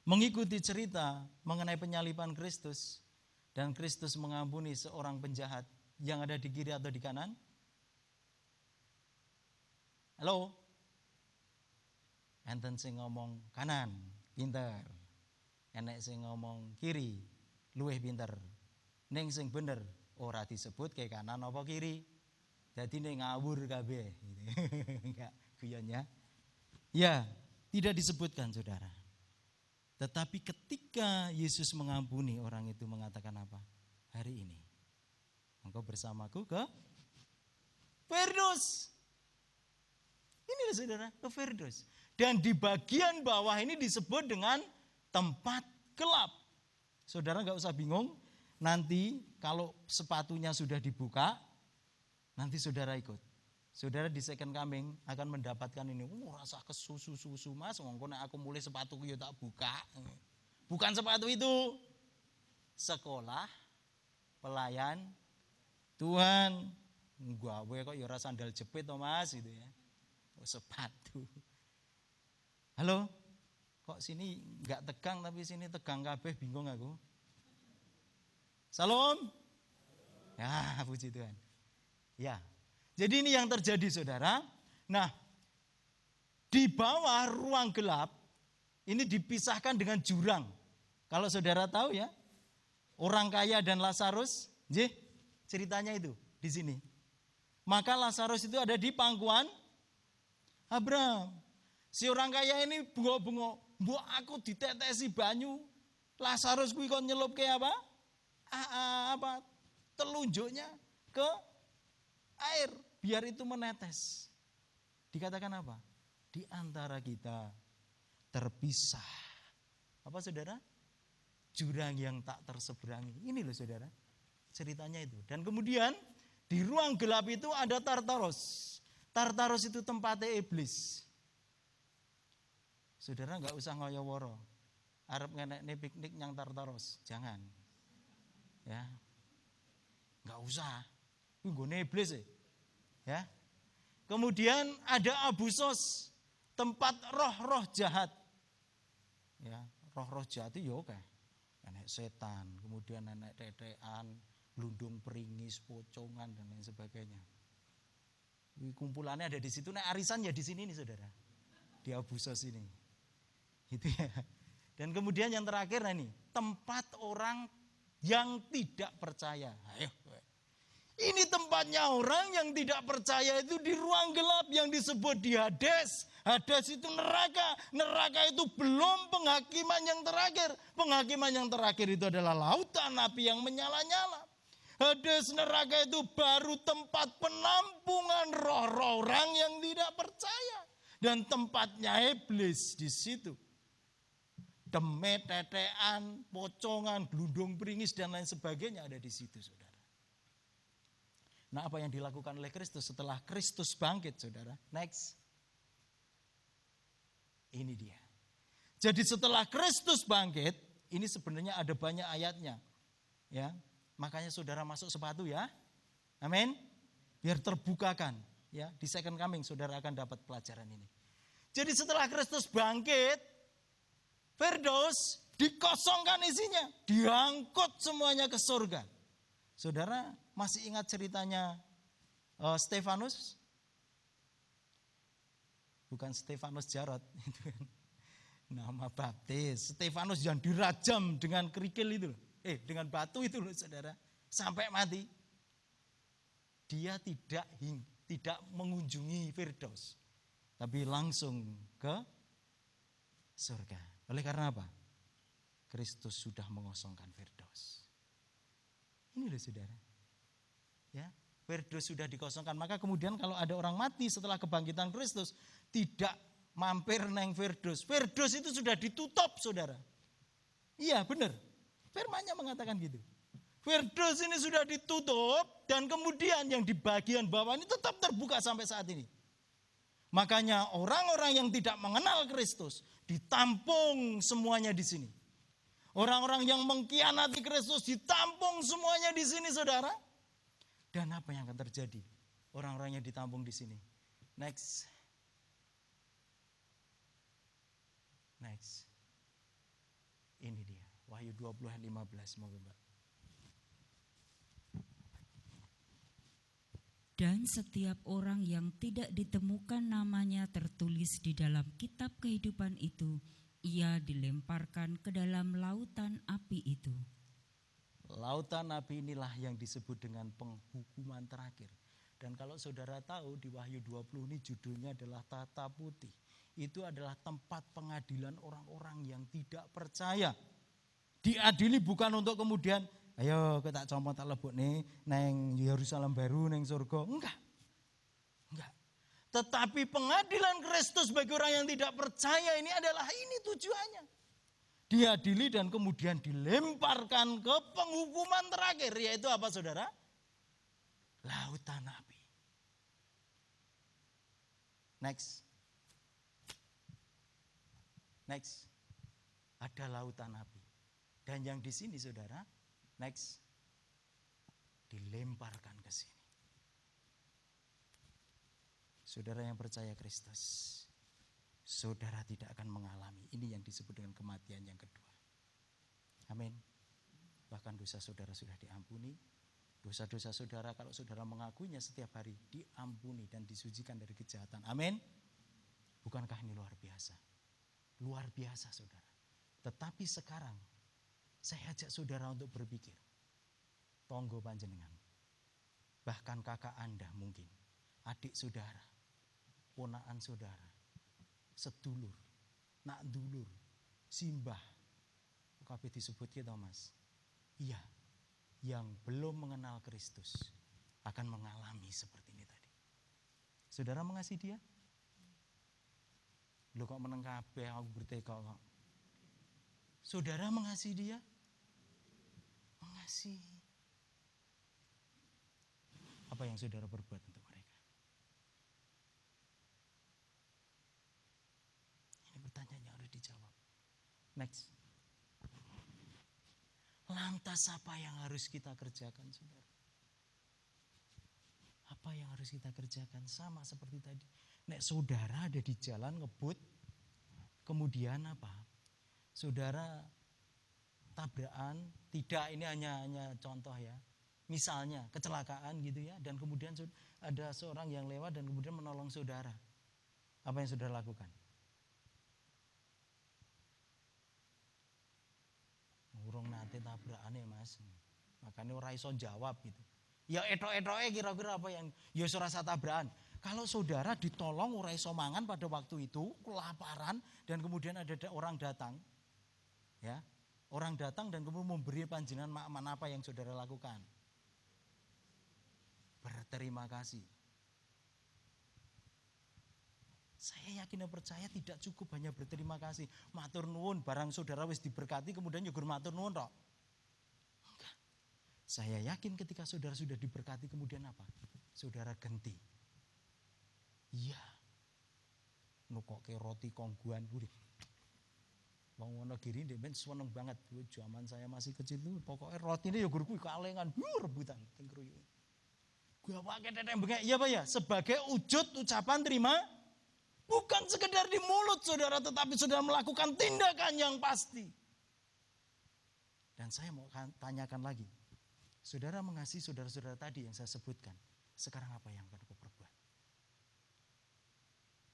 mengikuti cerita mengenai penyaliban Kristus dan Kristus mengampuni seorang penjahat yang ada di kiri atau di kanan. Halo? Enten sing ngomong kanan, pinter. Enek sing ngomong kiri, luwih pinter. Ning sing bener ora disebut ke kanan apa kiri. Jadi ini ngawur kabeh. Enggak guyonnya. Ya, tidak disebutkan saudara. Tetapi ketika Yesus mengampuni orang itu mengatakan apa? Hari ini engkau bersamaku ke Firdaus. Ini loh saudara, ke Firdaus. Dan di bagian bawah ini disebut dengan tempat gelap. Saudara enggak usah bingung. Nanti kalau sepatunya sudah dibuka, nanti saudara ikut. Saudara di second coming akan mendapatkan ini. Rasa kesusu-susu mas. Ngomong aku mulai sepatuku ya tak buka. Bukan sepatu itu. Sekolah, pelayan, Tuhan. Gawe kok ya rasa sandal jepit toh mas. Gitu ya. Sepatu. Halo? Kok sini gak tegang tapi sini tegang kabeh bingung aku. Salam. Ya puji Tuhan. Ya. Jadi ini yang terjadi saudara. Nah, di bawah ruang gelap ini dipisahkan dengan jurang. Kalau saudara tahu ya, orang kaya dan Lazarus, ceritanya itu di sini. Maka Lazarus itu ada di pangkuan Abraham. Si orang kaya ini bengok-bengok, mbok aku ditetesi banyu. Lazarus kuwi kok nyelup ke apa? Telunjuknya ke air biar itu menetes. Dikatakan apa? Di antara kita terpisah. Apa saudara? Jurang yang tak terseberangi. Ini loh saudara. Ceritanya itu. Dan kemudian di ruang gelap itu ada Tartaros. Tartaros itu tempatnya iblis. Saudara enggak usah ngoyo-woro. Arep ngenekne piknik nyang Tartaros. Jangan. Ya. Enggak usah. Kuwi nggone iblis ya. Kemudian ada Abusos, tempat roh-roh jahat. Ya, roh-roh jahat itu ya oke. Enek setan, kemudian enek tetean, blundung peringis, pocongan dan lain sebagainya. Kumpulannya ada di situ. Nek arisan ya di sini nih saudara. Di Abusos ini. Gitu ya. Dan kemudian yang terakhir nih, tempat orang yang tidak percaya. Ayo. Ini tempatnya orang yang tidak percaya itu di ruang gelap yang disebut di Hades. Hades itu neraka. Neraka itu belum penghakiman yang terakhir. Penghakiman yang terakhir itu adalah lautan api yang menyala-nyala. Hades neraka itu baru tempat penampungan roh-roh orang yang tidak percaya. Dan tempatnya iblis di situ. Demet, tetean, pocongan, glundung peringis dan lain sebagainya ada di situ saudara. Nah apa yang dilakukan oleh Kristus setelah Kristus bangkit saudara? Next. Ini dia. Jadi setelah Kristus bangkit, ini sebenarnya ada banyak ayatnya. Ya, makanya saudara masuk sepatu ya. Amin. Biar terbukakan. Ya, di second coming saudara akan dapat pelajaran ini. Jadi setelah Kristus bangkit, Firdaus dikosongkan isinya. Diangkut semuanya ke surga. Saudara masih ingat ceritanya Stefanus, bukan Stefanus Jarot, itu kan nama baptis. Stefanus yang dirajam dengan kerikil itu loh. Dengan batu itu loh saudara, sampai mati. Dia tidak mengunjungi Firdaus, tapi langsung ke surga. Oleh karena apa? Kristus sudah mengosongkan Firdaus. Ini loh saudara. Ya, Firdaus sudah dikosongkan. Maka kemudian kalau ada orang mati setelah kebangkitan Kristus, tidak mampir neng Firdaus. Firdaus itu sudah ditutup saudara. Iya benar. Firman-Nya mengatakan gitu. Firdaus ini sudah ditutup dan kemudian yang di bagian bawah ini tetap terbuka sampai saat ini. Makanya orang-orang yang tidak mengenal Kristus ditampung semuanya di sini. Orang-orang yang mengkhianati Kristus ditampung semuanya di sini saudara. Dan apa yang akan terjadi? Orang-orang yang ditampung di sini. Next. Ini dia. Wahyu 20 ayat 15. Semoga Mbak. Dan setiap orang yang tidak ditemukan namanya tertulis di dalam kitab kehidupan itu, ia dilemparkan ke dalam lautan api itu. Lautan api inilah yang disebut dengan penghukuman terakhir. Dan kalau saudara tahu di Wahyu 20 ini judulnya adalah Tata Putih. Itu adalah tempat pengadilan orang-orang yang tidak percaya. Diadili bukan untuk kemudian, ayo kita comot tak lebok nih, neng Yerusalem baru, neng surga. Enggak. Tetapi pengadilan Kristus bagi orang yang tidak percaya ini adalah ini tujuannya. Diadili dan kemudian dilemparkan ke penghukuman terakhir. Yaitu apa saudara? Lautan api. Next. Ada lautan api. Dan yang di sini saudara, next, dilemparkan ke sini. Saudara yang percaya Kristus, saudara tidak akan mengalami. Ini yang disebut dengan kematian yang kedua. Amin. Bahkan dosa saudara sudah diampuni. Dosa-dosa saudara kalau saudara mengakuinya setiap hari diampuni dan disucikan dari kejahatan. Amin. Bukankah ini luar biasa? Luar biasa saudara. Tetapi sekarang saya ajak saudara untuk berpikir. Tonggo panjenengan. Bahkan kakak Anda mungkin. Adik saudara. Ponaan saudara. Sedulur. Nak dulur. Simbah. Kabeh disebut kita mas. Iya. Yang belum mengenal Kristus akan mengalami seperti ini tadi. Saudara mengasihi dia? Loh kok meneng kabeh aku berteka kok. Saudara mengasihi dia? Mengasihi. Apa yang saudara perbuat untuk mereka? Ini pertanyaan yang harus dijawab. Next. Lantas apa yang harus kita kerjakan saudara? Apa yang harus kita kerjakan? Sama seperti tadi. Nek saudara ada di jalan ngebut, kemudian apa? Saudara tabrakan, tidak, ini hanya contoh ya. Misalnya kecelakaan gitu ya, dan kemudian ada seorang yang lewat dan kemudian menolong saudara. Apa yang saudara lakukan? Urung nate tabrakan ya mas, makanya ora iso jawab gitu. Ya etok-etoke kira-kira apa yang ya ora rasa tabrakan. Kalau saudara ditolong ora iso mangan pada waktu itu, kelaparan dan kemudian ada orang datang. Ya. Orang datang dan kemudian memberi panjenengan makna apa yang saudara lakukan? Berterima kasih. Saya yakin dan percaya tidak cukup hanya berterima kasih. Matur nuwun barang saudara wis diberkati kemudian nyugur matur nuwun tok. Enggak. Saya yakin ketika saudara sudah diberkati kemudian apa? Saudara ganti. Iya. Nukoke roti kongguan kuwi. Wong Wonogiri ndek men seneng banget. Zaman saya masih kecil tuh pokoknya rotine ya gur kuwi kalengan rebutan teng kruyuk. Gua pakai tetek bengek. Iya Pak ya, sebagai wujud ucapan terima. Bukan sekedar di mulut saudara, tetapi saudara melakukan tindakan yang pasti. Dan saya mau tanyakan lagi. Saudara mengasihi saudara-saudara tadi yang saya sebutkan. Sekarang apa yang akan kau perbuat?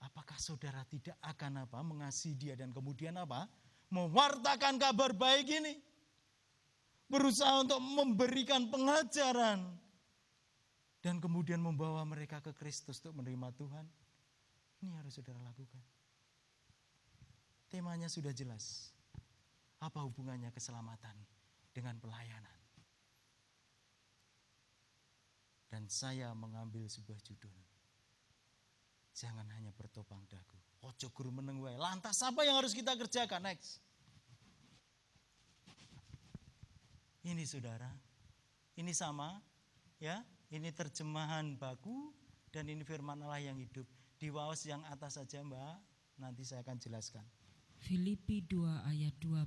Apakah saudara tidak akan mengasihi dia dan kemudian mewartakan kabar baik ini? Berusaha untuk memberikan pengajaran dan kemudian membawa mereka ke Kristus untuk menerima Tuhan. Ini harus saudara lakukan. Temanya sudah jelas. Apa hubungannya keselamatan dengan pelayanan? Dan saya mengambil sebuah judul. Jangan hanya bertopang dagu. Ojo guru meneng wae. Lantas apa yang harus kita kerjakan? Next. Ini saudara. Ini sama, ya. Ini terjemahan baku dan ini firman Allah yang hidup. Di waos yang atas saja, Mbak. Nanti saya akan jelaskan. Filipi 2 ayat 12.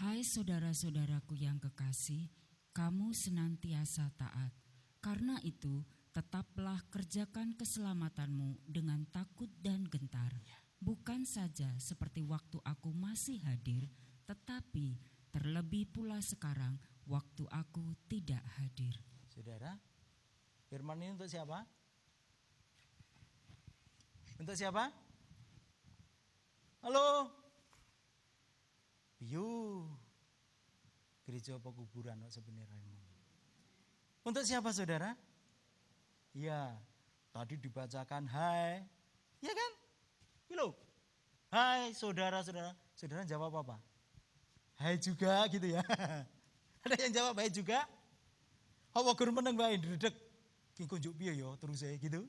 Hai saudara-saudaraku yang kekasih, kamu senantiasa taat. Karena itu, tetaplah kerjakan keselamatanmu dengan takut dan gentar. Bukan saja seperti waktu aku masih hadir, tetapi terlebih pula sekarang waktu aku tidak hadir. Saudara, firman ini untuk siapa? Untuk siapa? Halo? Piyu. Gereja apa kuburan sebenarnya? Untuk siapa saudara? Ya, tadi dibacakan hai. Ya kan? Halo. Hai saudara-saudara. Saudara jawab apa? Hai juga gitu ya. Ada yang jawab hai juga? Apa guru meneng bae ndredeg. Ki kunjuk piye ya terus gitu.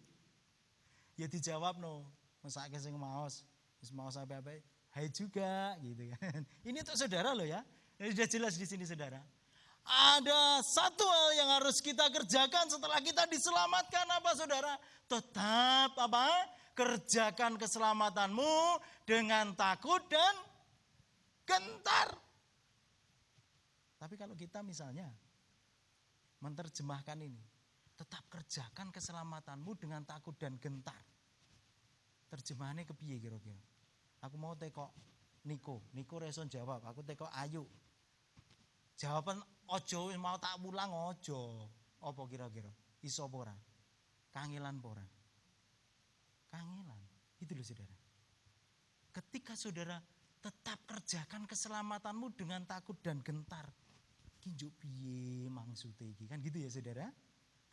Ya dijawab no. Mesake sing maos. Wis maos apa-apa. Hai juga gitu kan. Ini untuk saudara loh ya. Ini sudah jelas di sini saudara. Ada satu hal yang harus kita kerjakan setelah kita diselamatkan apa saudara? Tetap kerjakan keselamatanmu dengan takut dan gentar. Tapi kalau kita misalnya menerjemahkan ini, tetap kerjakan keselamatanmu dengan takut dan gentar. Terjemahannya kepiye kira-kira? Aku mau teko Niko reson jawab, aku teko Ayu. Jawaban ojo mau tak pulang ojo. Apa kira-kira? Iso apa ora? Kangelan apa ora? Kangelan. Itu loh saudara. Ketika saudara tetap kerjakan keselamatanmu dengan takut dan gentar. Kinjuk piye maksudnya iki kan gitu ya saudara.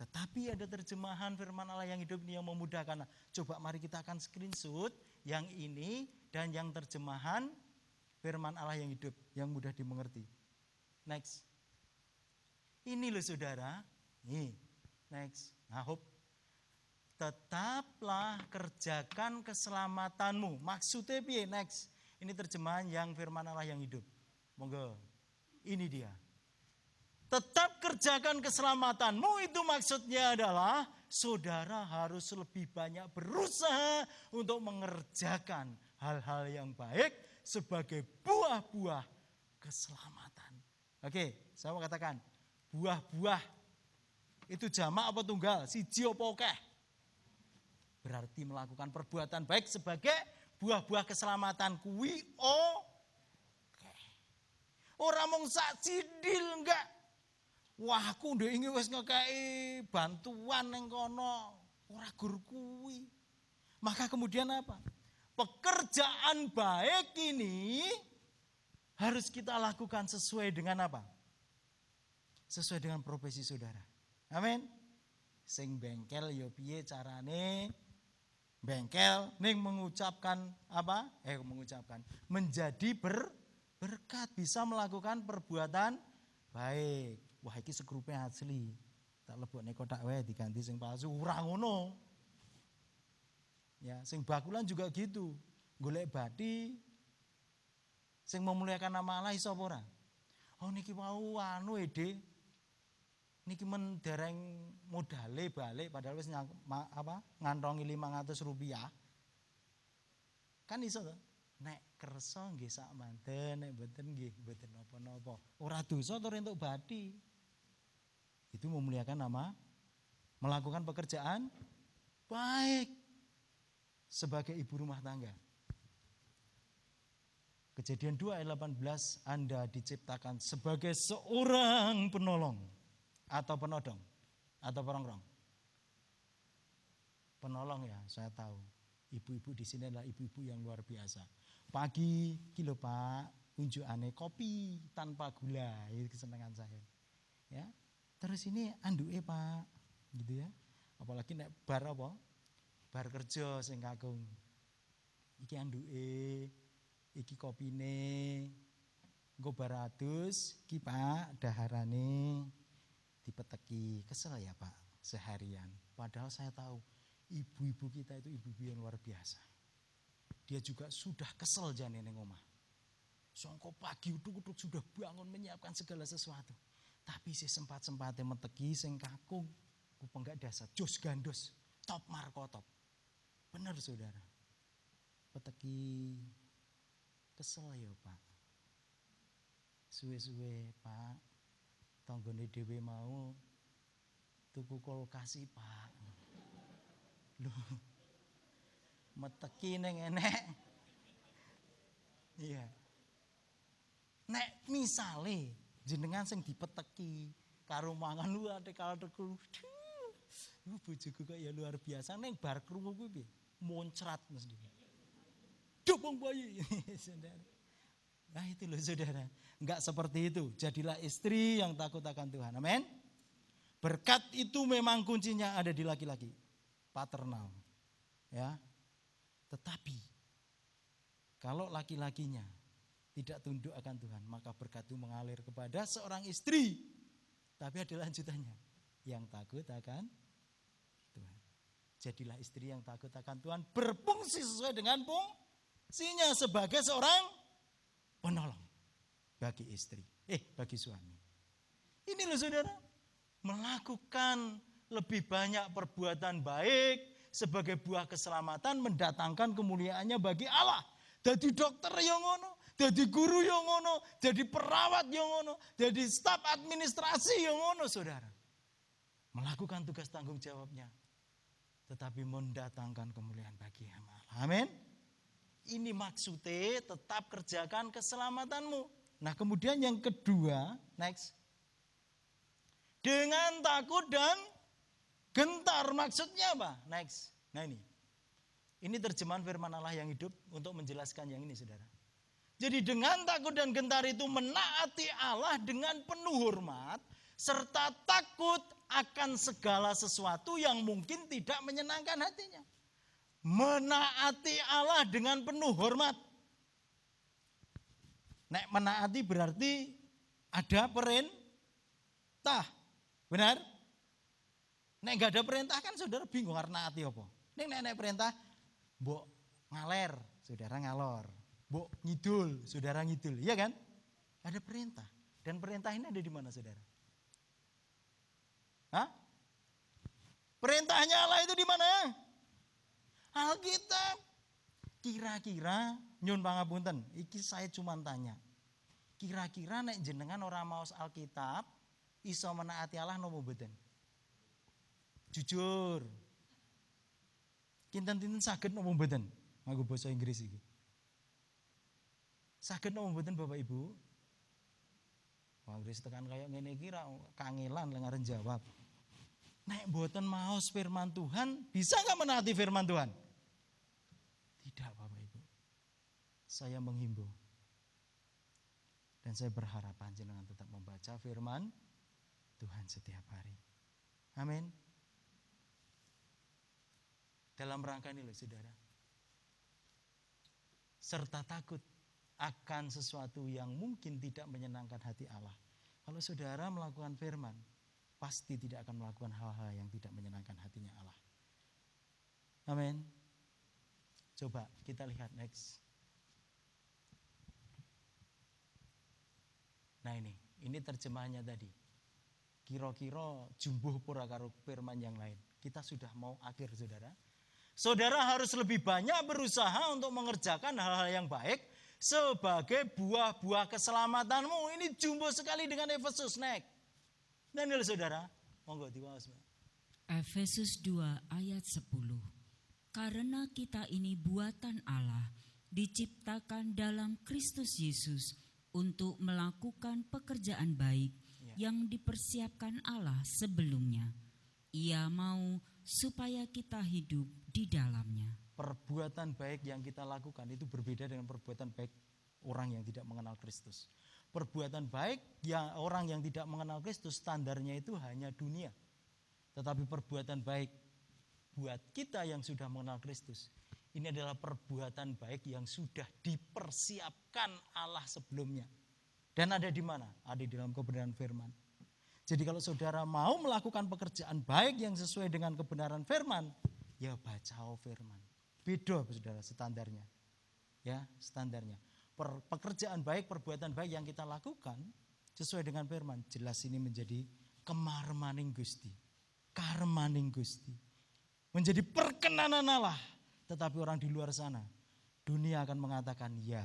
Tetapi ada terjemahan firman Allah yang hidup ini yang memudahkan. Coba mari kita akan screenshot yang ini dan yang terjemahan firman Allah yang hidup yang mudah dimengerti. Next. Ini loh saudara. Nih. Next. Nah, hope. Tetaplah kerjakan keselamatanmu. Maksudnya piye? Next. Ini terjemahan yang firman Allah yang hidup. Monggo. Ini dia. Tetap kerjakan keselamatanmu itu maksudnya adalah saudara harus lebih banyak berusaha untuk mengerjakan hal-hal yang baik sebagai buah-buah keselamatan. Oke, saya mau katakan buah-buah itu jamak apa tunggal? Siji apa akeh? Berarti melakukan perbuatan baik sebagai buah-buah keselamatan kuwi oke. Ora mung sak sidil enggak. Wah, aku ndek iki wis ngekeki bantuan ning kono, ora gur kuwi. Maka kemudian apa? Pekerjaan baik ini harus kita lakukan sesuai dengan apa? Sesuai dengan profesi saudara. Amin. Sing bengkel ya piye carane bengkel ning mengucapkan apa? Menjadi berkat bisa melakukan perbuatan baik. Wah iki segrupe asli. Tak lebokne kotak wae diganti sing palsu ora ngono. Ya, sing bakulan juga gitu. Golek bathi sing memuliakan nama Allah iso apa ora? Oh niki wau Ede. Niki men dereng modale balik padahal wis ngantongi 500 rupiah. Kan iso to? Nek kersa nggih sak manten, nek mboten nggih mboten napa-napa. Ora dosa to entuk bathi. Itu memuliakan nama, melakukan pekerjaan baik sebagai ibu rumah tangga. Kejadian 2 ayat 18, Anda diciptakan sebagai seorang penolong atau penodong atau perongrong. penolong ya, saya tahu. Ibu-ibu di sini adalah ibu-ibu yang luar biasa. Pagi, kilo Pak, unjukane kopi tanpa gula, itu kesenangan saya. Ya, terus ini anduke Pak, gitu ya. Apalagi nek bar apa? Bar kerja sing kakung. Iki anduke, iki kopine, engko bar adus, iki Pak daharane dipeteki. Kesel ya Pak seharian. Padahal saya tahu ibu-ibu kita itu ibu-ibu yang luar biasa. Dia juga sudah kesel jane ning omah. Songko pagi utuk-utuk sudah bangun menyiapkan segala sesuatu. Tapi si sempat-sempatnya meteki sing kakung, ku penggak dasar jos gandos, top markotop. Benar saudara. Peteki kesel ya Pak. Suwe-suwe Pak, tanggane dhewe mau tuku kulkas Pak. Loh, meteki ning enek. Iya. Nek misale jenengan sing dipeteki karo mangan lu ate kalau teku. Bojoku kok ya luar biasa ning bar krungu kuwi piye? Moncrat mesti. Dobong bayi. Saudara. Nah itu loh saudara. Enggak seperti itu. Jadilah istri yang takut akan Tuhan. Amin. Berkat itu memang kuncinya ada di laki-laki. Paternal. Ya. Tetapi kalau laki-lakinya tidak tunduk akan Tuhan, maka berkat itu mengalir kepada seorang istri. Tapi ada lanjutannya, yang takut akan Tuhan. Jadilah istri yang takut akan Tuhan, berfungsi sesuai dengan fungsinya sebagai seorang penolong bagi istri, bagi suami. Ini loh saudara, melakukan lebih banyak perbuatan baik sebagai buah keselamatan, mendatangkan kemuliaannya bagi Allah. Jadi dokter yang ngono, jadi guru yang ngono, jadi perawat yang ngono, jadi staf administrasi yang ngono saudara. Melakukan tugas tanggung jawabnya, tetapi mendatangkan kemuliaan bagi Allah. Amin. Ini maksudnya tetap kerjakan keselamatanmu. Nah kemudian yang kedua, next. Dengan takut dan gentar, maksudnya apa? Next. Nah ini terjemahan firman Allah yang hidup untuk menjelaskan yang ini saudara. Jadi dengan takut dan gentar itu menaati Allah dengan penuh hormat, serta takut akan segala sesuatu yang mungkin tidak menyenangkan hatinya. Menaati Allah dengan penuh hormat. Nek menaati berarti ada perintah. Benar? Nek gak ada perintah kan saudara bingung karena naati apa. Nek perintah, mbok ngaler, saudara ngalor. Mbok ngidul, saudara ngidul. Iya kan? Ada perintah. Dan perintah ini ada di mana saudara? Hah? Perintahnya Allah itu di mana? Alkitab. Kira-kira nyun pangapunten, iki saya cuma tanya. Kira-kira nek jenengan ora maos Alkitab, iso menaati Allah nopo mboten? Jujur. Kinten-kinten saged nopo mboten? Nganggo basa Inggris iki. Saged nopo mboten Bapak Ibu? Wah, Inggris tekan kaya ngene iki ra kangelan lengaran jawab. Nek mboten maos firman Tuhan, bisa enggak menaati firman Tuhan? Tidak Bapak Ibu. Saya menghimbau. Dan saya berharap panjenengan tetap membaca firman Tuhan setiap hari. Amin. Dalam rangka ini loh saudara. Serta takut akan sesuatu yang mungkin tidak menyenangkan hati Allah. Kalau saudara melakukan firman, pasti tidak akan melakukan hal-hal yang tidak menyenangkan hatinya Allah. Amin. Coba kita lihat next. Nah ini terjemahannya tadi. Kira-kira jumbuh pura karo firman yang lain. Kita sudah mau akhir saudara. Saudara harus lebih banyak berusaha untuk mengerjakan hal-hal yang baik sebagai buah-buah keselamatanmu. Ini jumbo sekali dengan Efesus next. Dan ini saudara, monggo diwaos. Efesus 2 ayat 10. Karena kita ini buatan Allah, diciptakan dalam Kristus Yesus untuk melakukan pekerjaan baik yang dipersiapkan Allah sebelumnya. Ia mau supaya kita hidup di dalamnya. Perbuatan baik yang kita lakukan itu berbeda dengan perbuatan baik orang yang tidak mengenal Kristus. Perbuatan baik yang orang yang tidak mengenal Kristus standarnya itu hanya dunia. Tetapi perbuatan baik buat kita yang sudah mengenal Kristus, ini adalah perbuatan baik yang sudah dipersiapkan Allah sebelumnya. Dan ada di mana? Ada di dalam kebenaran firman. Jadi kalau saudara mau melakukan pekerjaan baik yang sesuai dengan kebenaran firman, ya baca firman. Beda saudara standarnya. Ya, standarnya. Pekerjaan baik, perbuatan baik yang kita lakukan sesuai dengan firman, jelas ini menjadi kemarmaning Gusti. Karmaning Gusti. Menjadi perkenanan Allah. Tetapi orang di luar sana, dunia akan mengatakan ya,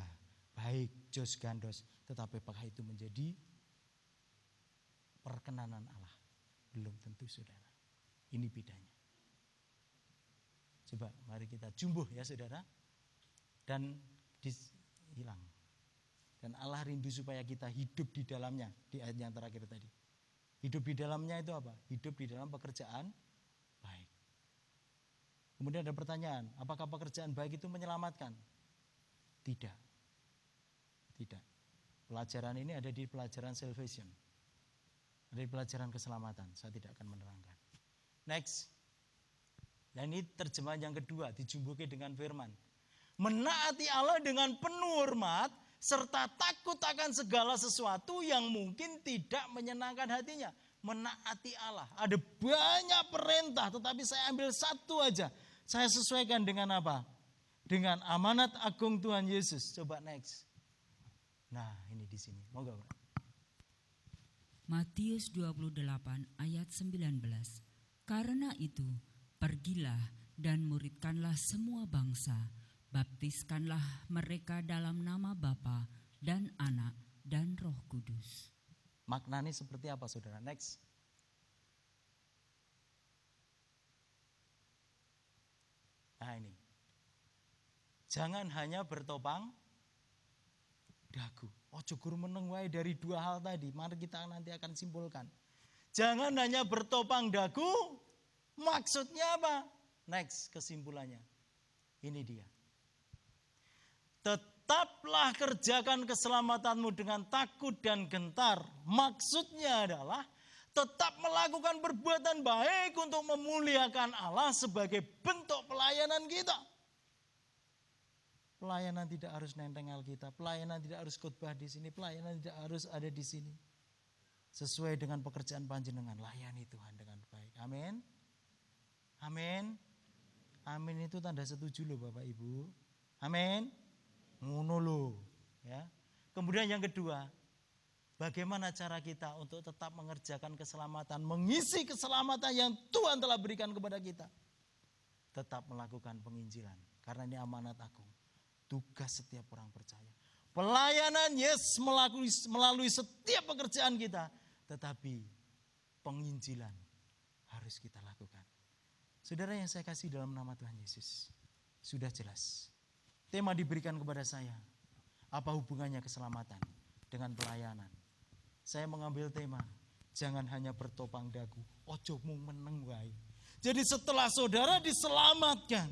baik, jos gandos. Tetapi apakah itu menjadi perkenanan Allah? Belum tentu saudara. Ini bedanya. Coba mari kita jumbuh ya saudara. Dan hilang. Dan Allah rindu supaya kita hidup di dalamnya. Di ayat yang terakhir tadi. Hidup di dalamnya itu apa? Hidup di dalam pekerjaan baik. Kemudian ada pertanyaan, apakah pekerjaan baik itu menyelamatkan? Tidak. Tidak. Pelajaran ini ada di pelajaran salvation. Ada di pelajaran keselamatan. Saya tidak akan menerangkan. Next. Dan ini terjemahan yang kedua, dijumbuki dengan firman. Menaati Allah dengan penuh hormat, serta takut akan segala sesuatu yang mungkin tidak menyenangkan hatinya. Menaati Allah. Ada banyak perintah, tetapi saya ambil satu aja. Saya sesuaikan dengan apa? Dengan amanat agung Tuhan Yesus. Coba next. Nah ini di sini. Mau gak? Matius 28 ayat 19. Karena itu, pergilah dan muridkanlah semua bangsa. Baptiskanlah mereka dalam nama Bapa dan Anak dan Roh Kudus. Maknanya seperti apa saudara? Next. Nah ini. Jangan hanya bertopang dagu. Ojo guru meneng wae dari dua hal tadi. Mari kita nanti akan simpulkan. Jangan hanya bertopang dagu. Maksudnya apa? Next kesimpulannya. Ini dia. Tetaplah kerjakan keselamatanmu dengan takut dan gentar. Maksudnya adalah tetap melakukan perbuatan baik untuk memuliakan Allah sebagai bentuk pelayanan kita. Pelayanan tidak harus nenteng Alkitab, pelayanan tidak harus khotbah di sini, pelayanan tidak harus ada di sini. Sesuai dengan pekerjaan panjenengan, layani Tuhan dengan baik. Amin. Amin. Amin itu tanda setuju loh Bapak Ibu. Amin. Ngono loh, ya. Kemudian yang kedua, bagaimana cara kita untuk tetap mengerjakan keselamatan, mengisi keselamatan yang Tuhan telah berikan kepada kita? Tetap melakukan penginjilan, karena ini amanat agung. Tugas setiap orang percaya. Pelayanan yes melalui setiap pekerjaan kita, tetapi penginjilan harus kita lakukan. Saudara yang saya kasih dalam nama Tuhan Yesus, sudah jelas. Tema diberikan kepada saya, apa hubungannya keselamatan dengan pelayanan? Saya mengambil tema, jangan hanya bertopang dagu, ojo mung meneng wae. Jadi setelah saudara diselamatkan,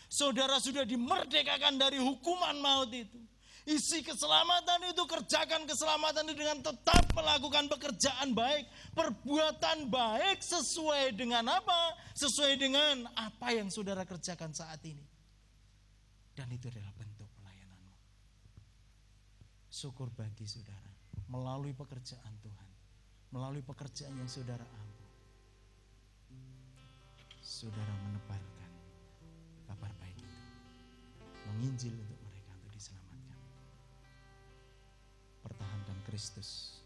saudara sudah dimerdekakan dari hukuman maut itu. Isi keselamatan itu, kerjakan keselamatan itu dengan tetap melakukan pekerjaan baik, perbuatan baik sesuai dengan apa? Sesuai dengan apa yang saudara kerjakan saat ini. Dan itu adalah bentuk pelayananmu. Syukur bagi saudara, melalui pekerjaan Tuhan, melalui pekerjaan yang saudara ambil, saudara menebarkan kabar baik itu, menginjil untuk mereka untuk diselamatkan. Pertahankan Kristus,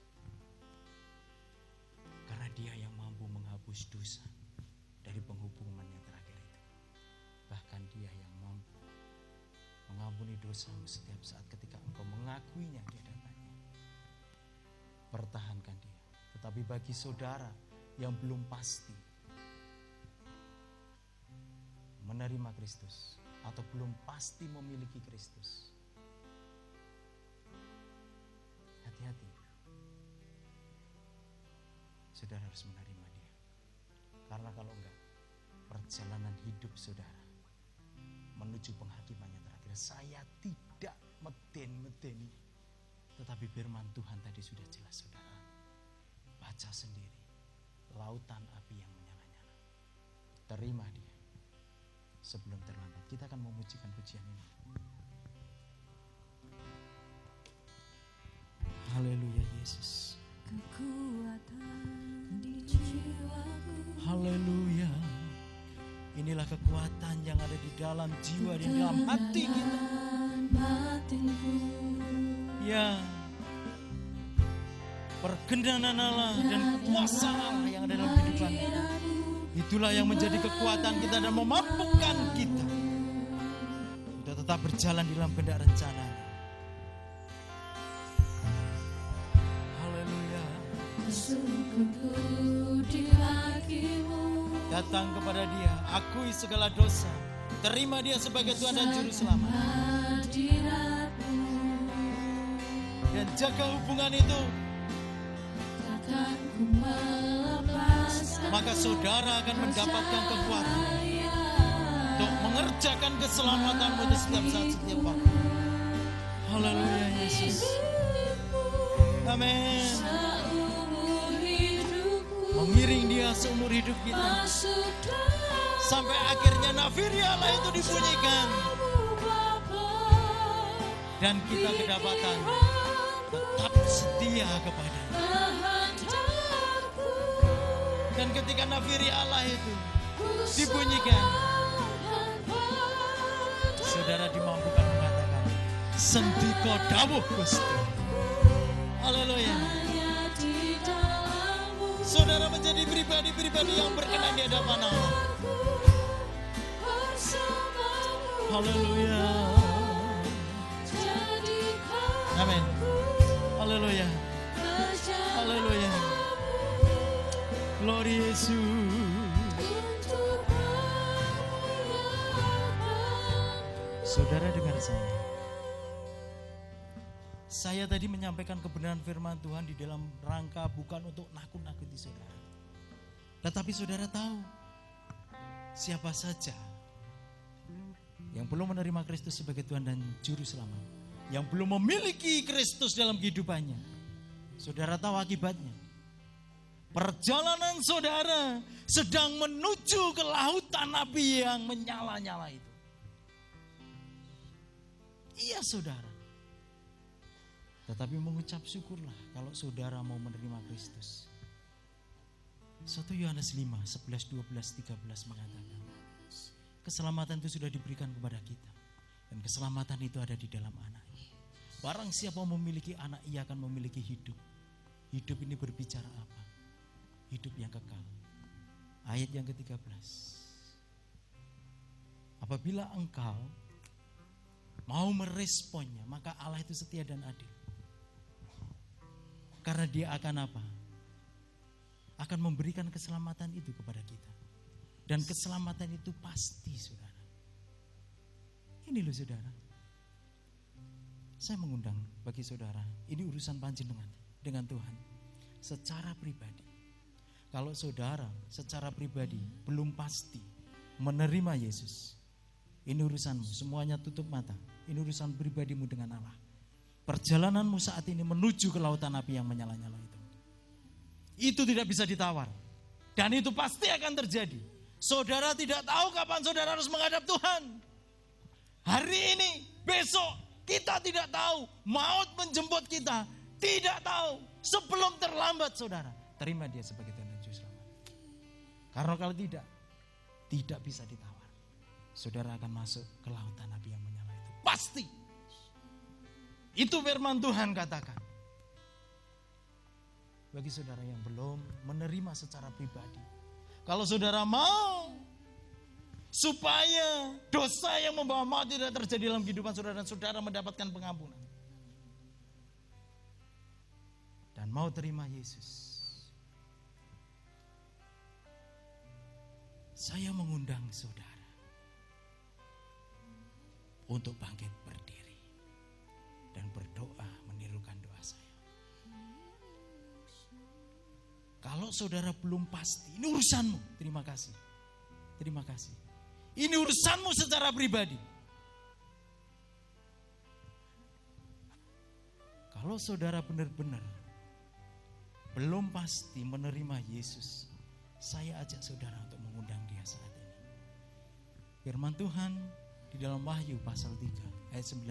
karena Dia yang mampu menghapus dosa dari penghukuman yang terakhir itu. Bahkan Dia yang mampu mengampuni dosamu setiap saat ketika engkau mengakuinya di hadapannya. Pertahankan Dia. Tetapi bagi saudara yang belum pasti menerima Kristus atau belum pasti memiliki Kristus, hati-hati. Saudara harus menerima Dia. Karena kalau enggak, perjalanan hidup saudara menuju penghakiman yang terakhir. Saya tidak meden-medeni, tetapi firman Tuhan tadi sudah jelas saudara. Baca sendiri, lautan api yang menyala-nyala. Terima dia sebelum terlambat. Kita akan memujikan pujian ini. Haleluya Yesus. Kekuatan di jiwaku. Haleluya. Inilah kekuatan yang ada di dalam jiwa, di dalam hati kita. Ya, perkenanan Allah dan kuasa Allah yang ada dalam kehidupan kita. Itulah yang menjadi kekuatan kita dan memampukan kita untuk tetap berjalan di dalam kehendak rencana. Haleluya. Datang kepada Dia, akui segala dosa, terima Dia sebagai Tuhan dan Juru Selamat, dan jaga hubungan itu. Maka saudara akan mendapatkan kekuatan untuk mengerjakan keselamatanmu di setiap saat, setiap waktu. Haleluya Yesus. Amin. Mengiring Dia seumur hidup kita sampai akhirnya nafiri Allah itu dibunyikan dan kita kedapatan tetap setia kepada-Nya. Dan ketika nafiri Allah itu dibunyikan, saudara dimampukan mengatakan sendika dawuh Gusti. Haleluya. Saudara menjadi pribadi-pribadi yang berkenan di hadapan Allah. Haleluya. Amin. Haleluya. Haleluya. Glory Yesus. Saudara dengar saya. Saya tadi menyampaikan kebenaran firman Tuhan di dalam rangka bukan untuk nakut-nakuti saudara. Tetapi saudara tahu siapa saja yang belum menerima Kristus sebagai Tuhan dan Juru Selamat, yang belum memiliki Kristus dalam kehidupannya. Saudara tahu akibatnya. Perjalanan saudara sedang menuju ke lautan api yang menyala-nyala itu. Iya saudara. Tetapi mengucap syukurlah kalau saudara mau menerima Kristus. 1 Yohanes 5, 11, 12, 13 mengatakan, keselamatan itu sudah diberikan kepada kita. Dan keselamatan itu ada di dalam anak-Nya. Barang siapa memiliki anak, ia akan memiliki hidup. Hidup ini berbicara apa? Hidup yang kekal. Ayat yang ke-13. Apabila engkau mau meresponnya, maka Allah itu setia dan adil. Karena Dia akan apa? Akan memberikan keselamatan itu kepada kita. Dan keselamatan itu pasti, saudara. Ini loh saudara. Saya mengundang bagi saudara, ini urusan panjenengan dengan Tuhan. Secara pribadi. Kalau saudara secara pribadi belum pasti menerima Yesus, ini urusanmu, semuanya tutup mata. Ini urusan pribadimu dengan Allah. Perjalananmu saat ini menuju ke lautan api yang menyala-nyala itu. Itu tidak bisa ditawar. Dan itu pasti akan terjadi. Saudara tidak tahu kapan saudara harus menghadap Tuhan. Hari ini, besok, kita tidak tahu. Maut menjemput kita, tidak tahu. Sebelum terlambat saudara, terima Dia sebagai Tuhan dan Juru Selamat. Karena kalau tidak bisa ditawar. Saudara akan masuk ke lautan api yang menyala itu. Pasti. Itu firman Tuhan katakan. Bagi saudara yang belum menerima secara pribadi, kalau saudara mau supaya dosa yang membawa maut tidak terjadi dalam kehidupan saudara dan saudara mendapatkan pengampunan dan mau terima Yesus, saya mengundang saudara untuk bangkit berdiri dan berdoa menirukan doa saya. Kalau saudara belum pasti, ini urusanmu. Terima kasih. Terima kasih. Ini urusanmu secara pribadi. Kalau saudara benar-benar belum pasti menerima Yesus, saya ajak saudara untuk mengundang dia saat ini. Firman Tuhan di dalam Wahyu pasal 3 ayat 19.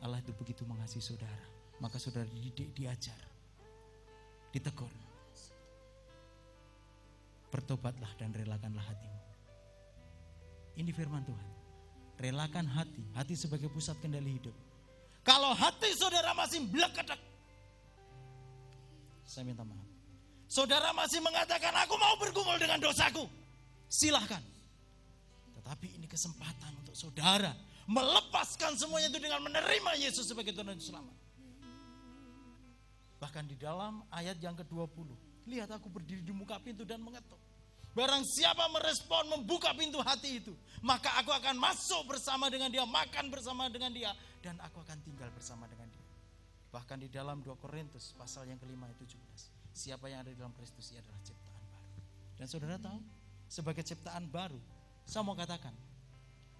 Allah itu begitu mengasihi saudara, maka saudara dididik, diajar, ditegur. Bertobatlah dan relakanlah hatimu. Ini firman Tuhan. Relakan hati sebagai pusat kendali hidup. Kalau hati saudara masih blek-kedek, saya minta maaf. Saudara masih mengatakan, aku mau bergumul dengan dosaku. Silahkan. Tetapi ini kesempatan untuk saudara melepaskan semuanya itu dengan menerima Yesus sebagai Tuhan dan Selamat. Bahkan di dalam ayat yang ke-20, lihat aku berdiri di muka pintu dan mengetuk. Barang siapa merespon membuka pintu hati itu, maka aku akan masuk bersama dengan dia, makan bersama dengan dia, dan aku akan tinggal bersama dengan dia. Bahkan di dalam 2 Korintus pasal yang ke-5 ayat 17, siapa yang ada di dalam Kristus ia adalah ciptaan baru. Dan saudara tahu, sebagai ciptaan baru, saya mau katakan,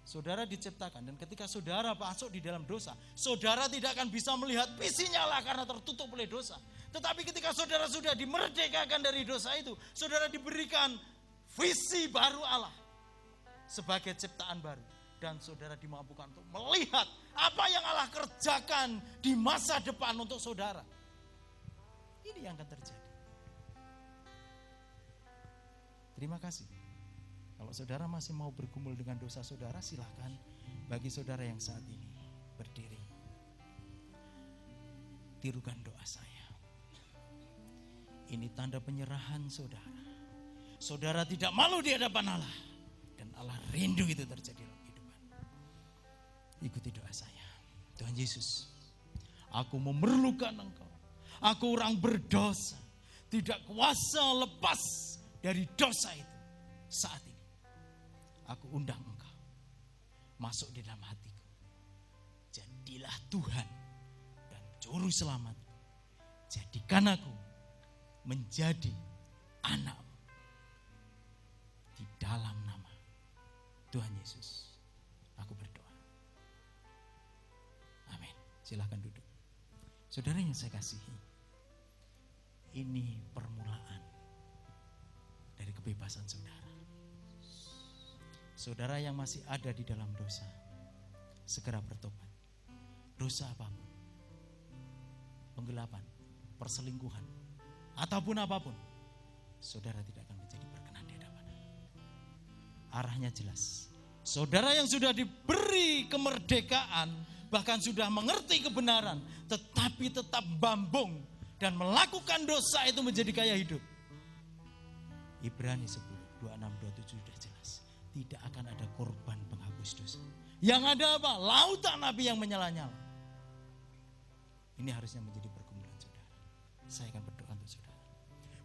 saudara diciptakan, dan ketika saudara masuk di dalam dosa, saudara tidak akan bisa melihat visinya lah karena tertutup oleh dosa. Tetapi ketika saudara sudah dimerdekakan dari dosa itu, saudara diberikan visi baru Allah sebagai ciptaan baru. Dan saudara dimampukan untuk melihat apa yang Allah kerjakan di masa depan untuk saudara. Ini yang akan terjadi. Terima kasih. Kalau saudara masih mau bergumul dengan dosa saudara, silakan. Bagi saudara yang saat ini berdiri, tirukan doa saya. Ini tanda penyerahan saudara. Saudara tidak malu di hadapan Allah, dan Allah rindu itu terjadi dalam kehidupan. Ikuti doa saya. Tuhan Yesus, aku memerlukan Engkau. Aku orang berdosa, tidak kuasa lepas dari dosa itu. Saat ini aku undang Engkau masuk di dalam hatiku. Jadilah Tuhan dan Juru Selamat. Jadikan aku menjadi anak di dalam nama Tuhan Yesus. Aku berdoa. Amin. Silakan duduk. Saudara yang saya kasihi, ini permulaan dari kebebasan saudara. Saudara yang masih ada di dalam dosa, segera bertobat. Dosa apapun, penggelapan, perselingkuhan, ataupun apapun, saudara tidak akan menjadi berkenan di hadapan Allah. Arahnya jelas. Saudara yang sudah diberi kemerdekaan, bahkan sudah mengerti kebenaran, tetapi tetap bambung dan melakukan dosa itu menjadi gaya hidup. Ibrani 10, 26, 27 sudah jelas. Tidak akan ada korban penghapus dosa. Yang ada apa? Lautan api yang menyala-nyala. Ini harusnya menjadi pergumulan saudara. Saya akan berdoa untuk saudara.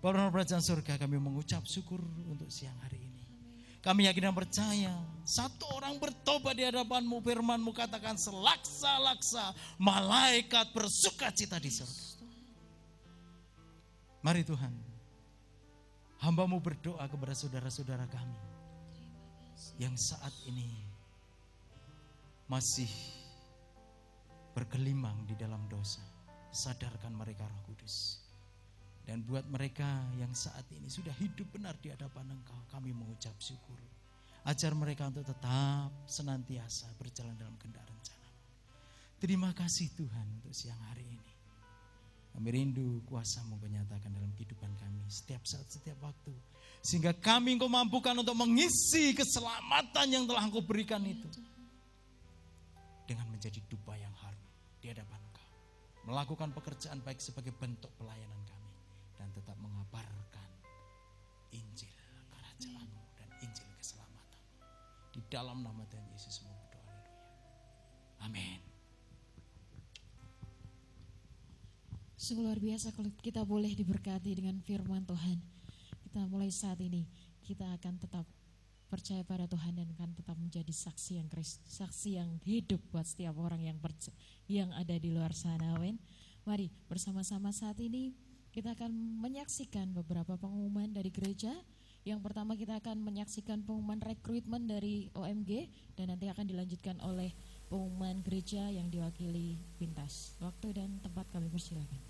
Bapa Kerajaan Surga, kami mengucap syukur untuk siang hari ini. Kami yakin dan percaya, satu orang bertobat di hadapan-Mu, firman-Mu katakan selaksa-laksa malaikat bersuka cita di surga. Mari Tuhan, hamba-Mu berdoa kepada saudara-saudara kami yang saat ini masih bergelimang di dalam dosa. Sadarkan mereka Roh Kudus. Dan buat mereka yang saat ini sudah hidup benar di hadapan Engkau, kami mengucap syukur. Ajar mereka untuk tetap senantiasa berjalan dalam kehendak rencana. Terima kasih Tuhan untuk siang hari ini. Kami rindu kuasa-Mu menyatakan dalam kehidupan kami setiap saat, setiap waktu. Sehingga kami Engkau mampukan untuk mengisi keselamatan yang telah Engkau berikan itu. Dengan menjadi dupa yang harum di hadapan Engkau. Melakukan pekerjaan baik sebagai bentuk pelayanan kami. Dan tetap mengabarkan Injil kerajaan-Mu dan Injil keselamatan. Di dalam nama Tuhan Yesus semua berdoa. Haleluya. Amin. Sungguh luar biasa kalau kita boleh diberkati dengan firman Tuhan. Kita mulai saat ini, kita akan tetap percaya pada Tuhan dan akan tetap menjadi saksi yang hidup buat setiap orang yang ada di luar sana. Amin. Mari bersama-sama saat ini kita akan menyaksikan beberapa pengumuman dari gereja Yang pertama kita akan menyaksikan pengumuman rekrutmen dari OMG dan nanti akan dilanjutkan oleh pengumuman gereja yang diwakili Pintas. Waktu dan tempat kami persilakan.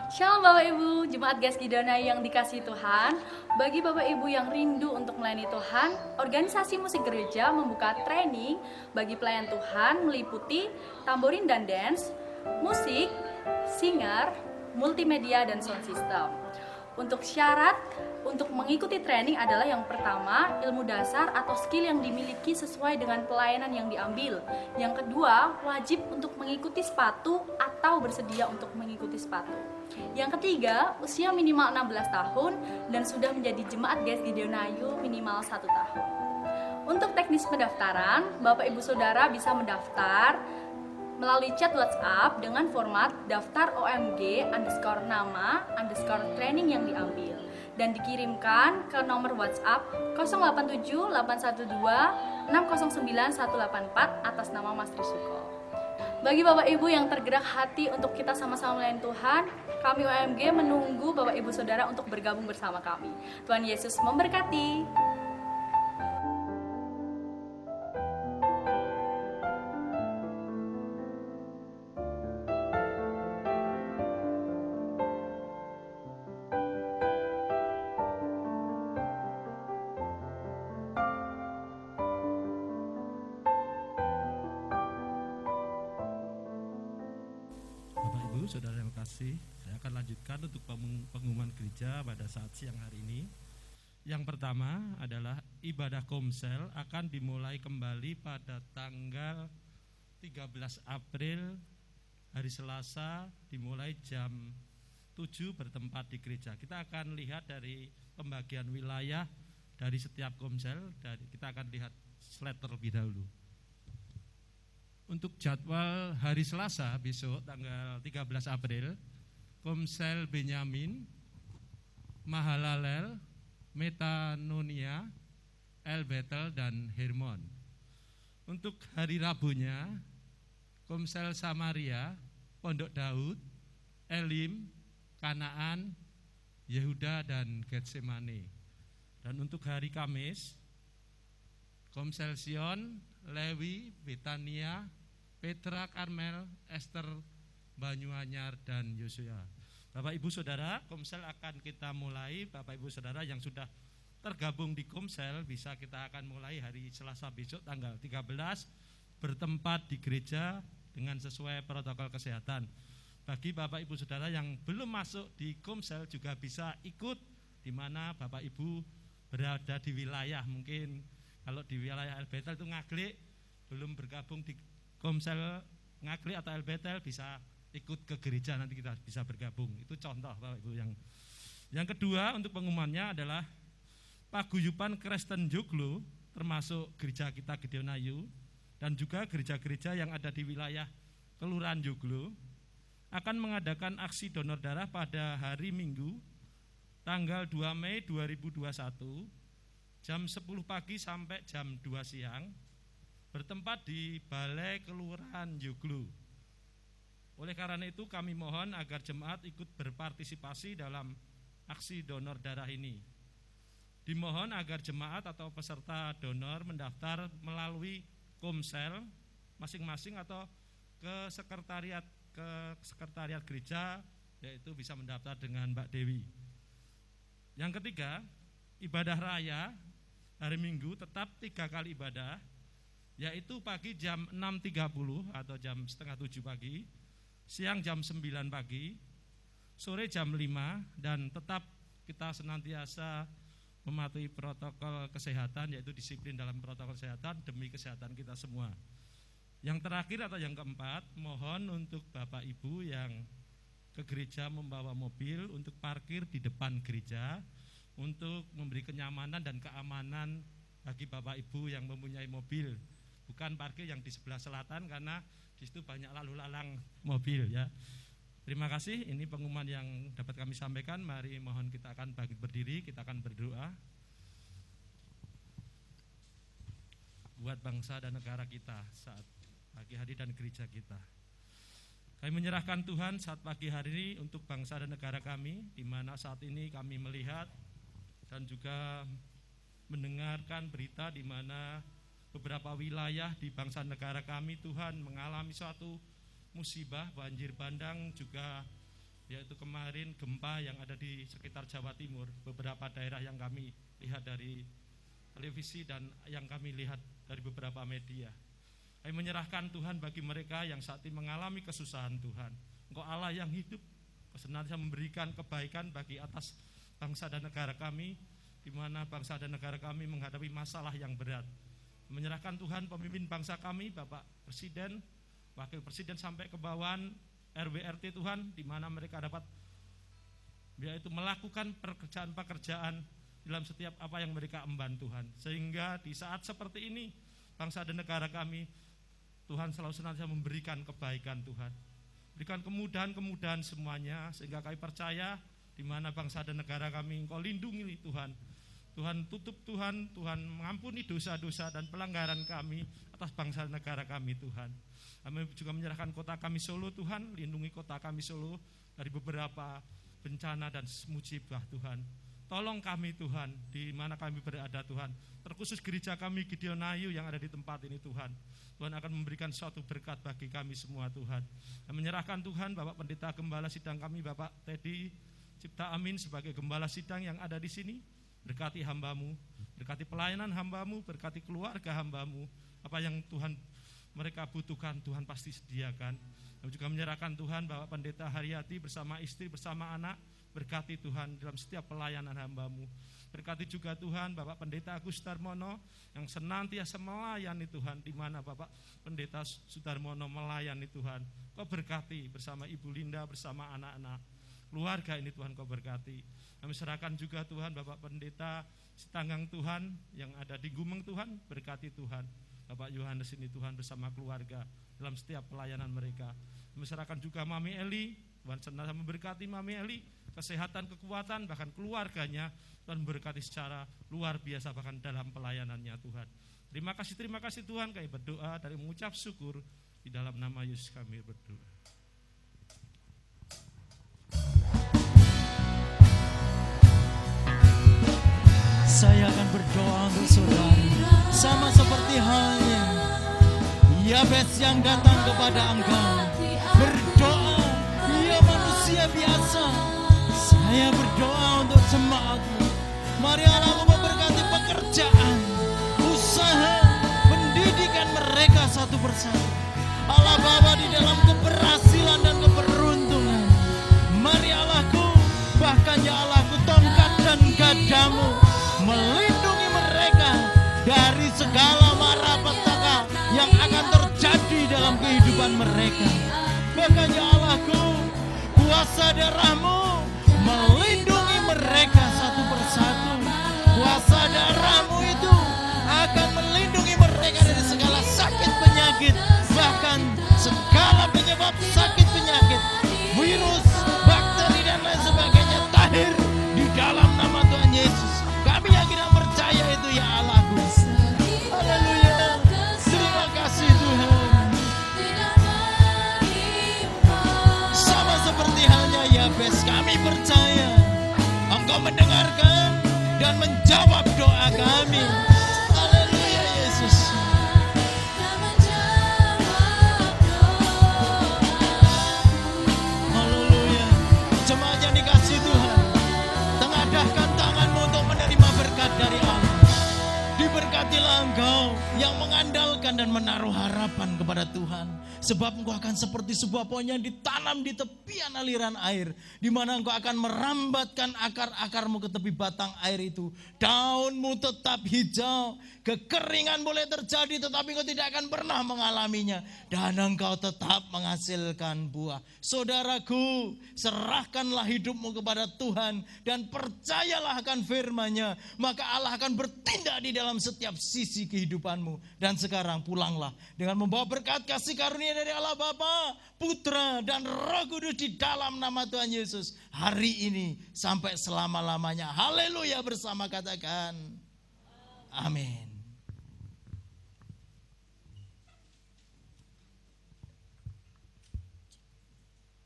Shalom Bapak Ibu, Jemaat GSG Dona yang dikasihi Tuhan. Bagi Bapak Ibu yang rindu untuk melayani Tuhan, organisasi musik gereja membuka training bagi pelayan Tuhan meliputi tamborin dan dance, musik, singer, multimedia, dan sound system. Untuk syarat untuk mengikuti training adalah yang pertama, ilmu dasar atau skill yang dimiliki sesuai dengan pelayanan yang diambil. Yang kedua, wajib untuk mengikuti sepatu atau bersedia untuk mengikuti sepatu. Yang ketiga, usia minimal 16 tahun dan sudah menjadi jemaat GSG Dionayu minimal 1 tahun. Untuk teknis pendaftaran, Bapak Ibu Saudara bisa mendaftar melalui chat WhatsApp dengan format daftar OMG _nama _training yang diambil dan dikirimkan ke nomor WhatsApp 087 812 609 184 atas nama Mas Trisuko. Bagi Bapak Ibu yang tergerak hati untuk kita sama-sama melayani Tuhan, kami OMG menunggu Bapak Ibu Saudara untuk bergabung bersama kami. Tuhan Yesus memberkati. Bapak Ibu, Saudara yang kasih, saya akan lanjutkan untuk pengumuman gereja pada saat siang hari ini. Yang pertama adalah ibadah komsel akan dimulai kembali pada tanggal 13 April hari Selasa, dimulai jam 7 bertempat di gereja. Kita akan lihat dari pembagian wilayah dari setiap komsel, kita akan lihat slide terlebih dahulu. Untuk jadwal hari Selasa besok tanggal 13 April, Komsel Benyamin, Mahalalel, Metanonia, El Betel, dan Hermon. Untuk hari Rabunya, Komsel Samaria, Pondok Daud, Elim, Kanaan, Yehuda, dan Getsemane. Dan untuk hari Kamis, Komsel Sion, Lewi, Betania, Petra, Karmel, Esther, Banyuanyar, dan Yosua. Bapak Ibu Saudara, Komsel akan kita mulai. Bapak Ibu Saudara yang sudah tergabung di Komsel, bisa kita akan mulai hari Selasa besok tanggal 13 bertempat di gereja dengan sesuai protokol kesehatan. Bagi Bapak Ibu Saudara yang belum masuk di Komsel juga bisa ikut di mana Bapak Ibu berada di wilayah. Mungkin kalau di wilayah El Betel itu Ngaglik, belum bergabung di Komsel Ngaglik atau El Betel, bisa ikut ke gereja, nanti kita bisa bergabung. Itu contoh Bapak Ibu. Yang kedua untuk pengumumannya adalah Paguyuban Kristen Joglo, termasuk gereja kita Gedeonayu dan juga gereja-gereja yang ada di wilayah Kelurahan Joglo, akan mengadakan aksi donor darah pada hari Minggu tanggal 2 Mei 2021 jam 10 pagi sampai jam 2 siang bertempat di Balai Kelurahan Joglo. Oleh karena itu kami mohon agar jemaat ikut berpartisipasi dalam aksi donor darah ini. Dimohon agar jemaat atau peserta donor mendaftar melalui Komsel masing-masing atau ke sekretariat gereja, yaitu bisa mendaftar dengan Mbak Dewi. Yang ketiga, ibadah raya hari Minggu tetap 3 kali ibadah, yaitu pagi jam 6.30 atau jam setengah 7 pagi, siang jam 9 pagi, sore jam 5, dan tetap kita senantiasa mematuhi protokol kesehatan, yaitu disiplin dalam protokol kesehatan demi kesehatan kita semua. Yang terakhir atau yang keempat, mohon untuk Bapak Ibu yang ke gereja membawa mobil untuk parkir di depan gereja untuk memberi kenyamanan dan keamanan bagi Bapak Ibu yang mempunyai mobil. Bukan parkir yang di sebelah selatan karena di situ banyak lalu lalang mobil ya. Terima kasih, ini pengumuman yang dapat kami sampaikan. Mari mohon kita akan bangkit berdiri, kita akan berdoa buat bangsa dan negara kita saat pagi hari dan gereja kita. Kami menyerahkan Tuhan saat pagi hari ini untuk bangsa dan negara kami, di mana saat ini kami melihat dan juga mendengarkan berita di mana beberapa wilayah di bangsa negara kami Tuhan mengalami suatu musibah, banjir bandang, juga yaitu kemarin gempa yang ada di sekitar Jawa Timur, beberapa daerah yang kami lihat dari televisi dan yang kami lihat dari beberapa media. Kami menyerahkan Tuhan bagi mereka yang saat ini mengalami kesusahan Tuhan. Engkau Allah yang hidup, senantiasa memberikan kebaikan bagi atas bangsa dan negara kami, di mana bangsa dan negara kami menghadapi masalah yang berat. Menyerahkan Tuhan pemimpin bangsa kami, Bapak Presiden, Wakil Presiden sampai ke bawahan RW RT Tuhan, di mana mereka dapat yaitu melakukan pekerjaan-pekerjaan dalam setiap apa yang mereka emban Tuhan. Sehingga di saat seperti ini bangsa dan negara kami, Tuhan selalu senantiasa memberikan kebaikan Tuhan, berikan kemudahan-kemudahan semuanya, sehingga kami percaya di mana bangsa dan negara kami Engkau lindungi Tuhan. Tuhan tutup Tuhan mengampuni dosa-dosa dan pelanggaran kami atas bangsa dan negara kami Tuhan. Kami juga menyerahkan kota kami Solo Tuhan, lindungi kota kami Solo dari beberapa bencana dan musibah Tuhan. Tolong kami Tuhan, di mana kami berada Tuhan, terkhusus gereja kami Gideonayu yang ada di tempat ini Tuhan. Tuhan akan memberikan suatu berkat bagi kami semua Tuhan. Dan menyerahkan Tuhan Bapak Pendeta Gembala Sidang kami Bapak Teddy Cipta Amin sebagai Gembala Sidang yang ada di sini. Berkati hamba-Mu, berkati pelayanan hamba-Mu, berkati keluarga hamba-Mu. Apa yang Tuhan mereka butuhkan Tuhan pasti sediakan. Kami juga menyerahkan Tuhan Bapak Pendeta Haryati bersama istri, bersama anak. Berkati Tuhan dalam setiap pelayanan hamba-Mu. Berkati juga Tuhan Bapak Pendeta Agus Sudarmono yang senantiasa melayani Tuhan, di mana Bapak Pendeta Sudarmono melayani Tuhan. Kau berkati bersama Ibu Linda, bersama anak-anak keluarga ini Tuhan, Kau berkati. Kami serahkan juga Tuhan Bapak Pendeta Sitanggang Tuhan yang ada di Gumeng Tuhan, berkati Tuhan Bapak Yohanes ini Tuhan bersama keluarga dalam setiap pelayanan mereka. Kami serahkan juga Mami Eli, Tuhan senantiasa memberkati Mami Eli, kesehatan, kekuatan, bahkan keluarganya Tuhan berkati secara luar biasa bahkan dalam pelayanannya Tuhan. Terima kasih Tuhan, kami berdoa dari mengucap syukur di dalam nama Yesus kami berdoa. Saya akan berdoa untuk saudari, sama seperti halnya Yabes yang datang kepada engkau, berdoa, ia manusia biasa. Saya berdoa untuk jemaatmu. Mari Allah memberkati pekerjaan, usaha, pendidikan mereka satu persatu. Allah Bapa di dalam keberhasilan dan keberuntungan. Mari Allahku, bahkan ya Allahku, tongkat dan gadamu melindungi mereka dari segala malapetaka yang akan terjadi dalam kehidupan mereka. Bahkan ya Allahku, kuasa darahmu melindungi mereka satu persatu. Kuasa darahmu itu akan melindungi mereka dari segala sakit penyakit, bahkan segala penyebab sakit penyakit, virus, bakteri dan lain sebagainya tahir di dalam nama Tuhan Yesus. Kami yakin dan percaya itu ya Allahku. Haleluya. Terima kasih Tuhan. Sama seperti halnya Yabes, kami percaya Engkau mendengarkan dan menjawab doa kami. Haleluya Yesus. Haleluya. Jemaat yang dikasihi Tuhan, tengadahkan tanganmu untuk menerima berkat dari Allah. Diberkatilah engkau yang mengandalkan dan menaruh harapan kepada Tuhan, sebab engkau akan seperti sebuah pohon yang ditanam di tepian aliran air, di mana engkau akan merambatkan akar-akarmu ke tepi batang air itu. Daunmu tetap hijau, kekeringan boleh terjadi tetapi engkau tidak akan pernah mengalaminya, dan engkau tetap menghasilkan buah. Saudaraku, serahkanlah hidupmu kepada Tuhan dan percayalah akan firman-Nya, maka Allah akan bertindak di dalam setiap sisi kehidupanmu. Dan sekarang pulanglah dengan membawa berkat kasih karunia dari Allah Bapa, Putra dan Roh Kudus di dalam nama Tuhan Yesus hari ini sampai selama-lamanya. Haleluya, bersama katakan amin.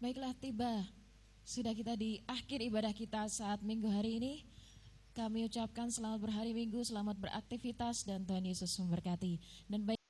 Baiklah, tiba sudah kita di akhir ibadah kita saat minggu hari ini. Kami ucapkan selamat berhari Minggu, selamat beraktivitas, dan Tuhan Yesus memberkati. Dan baik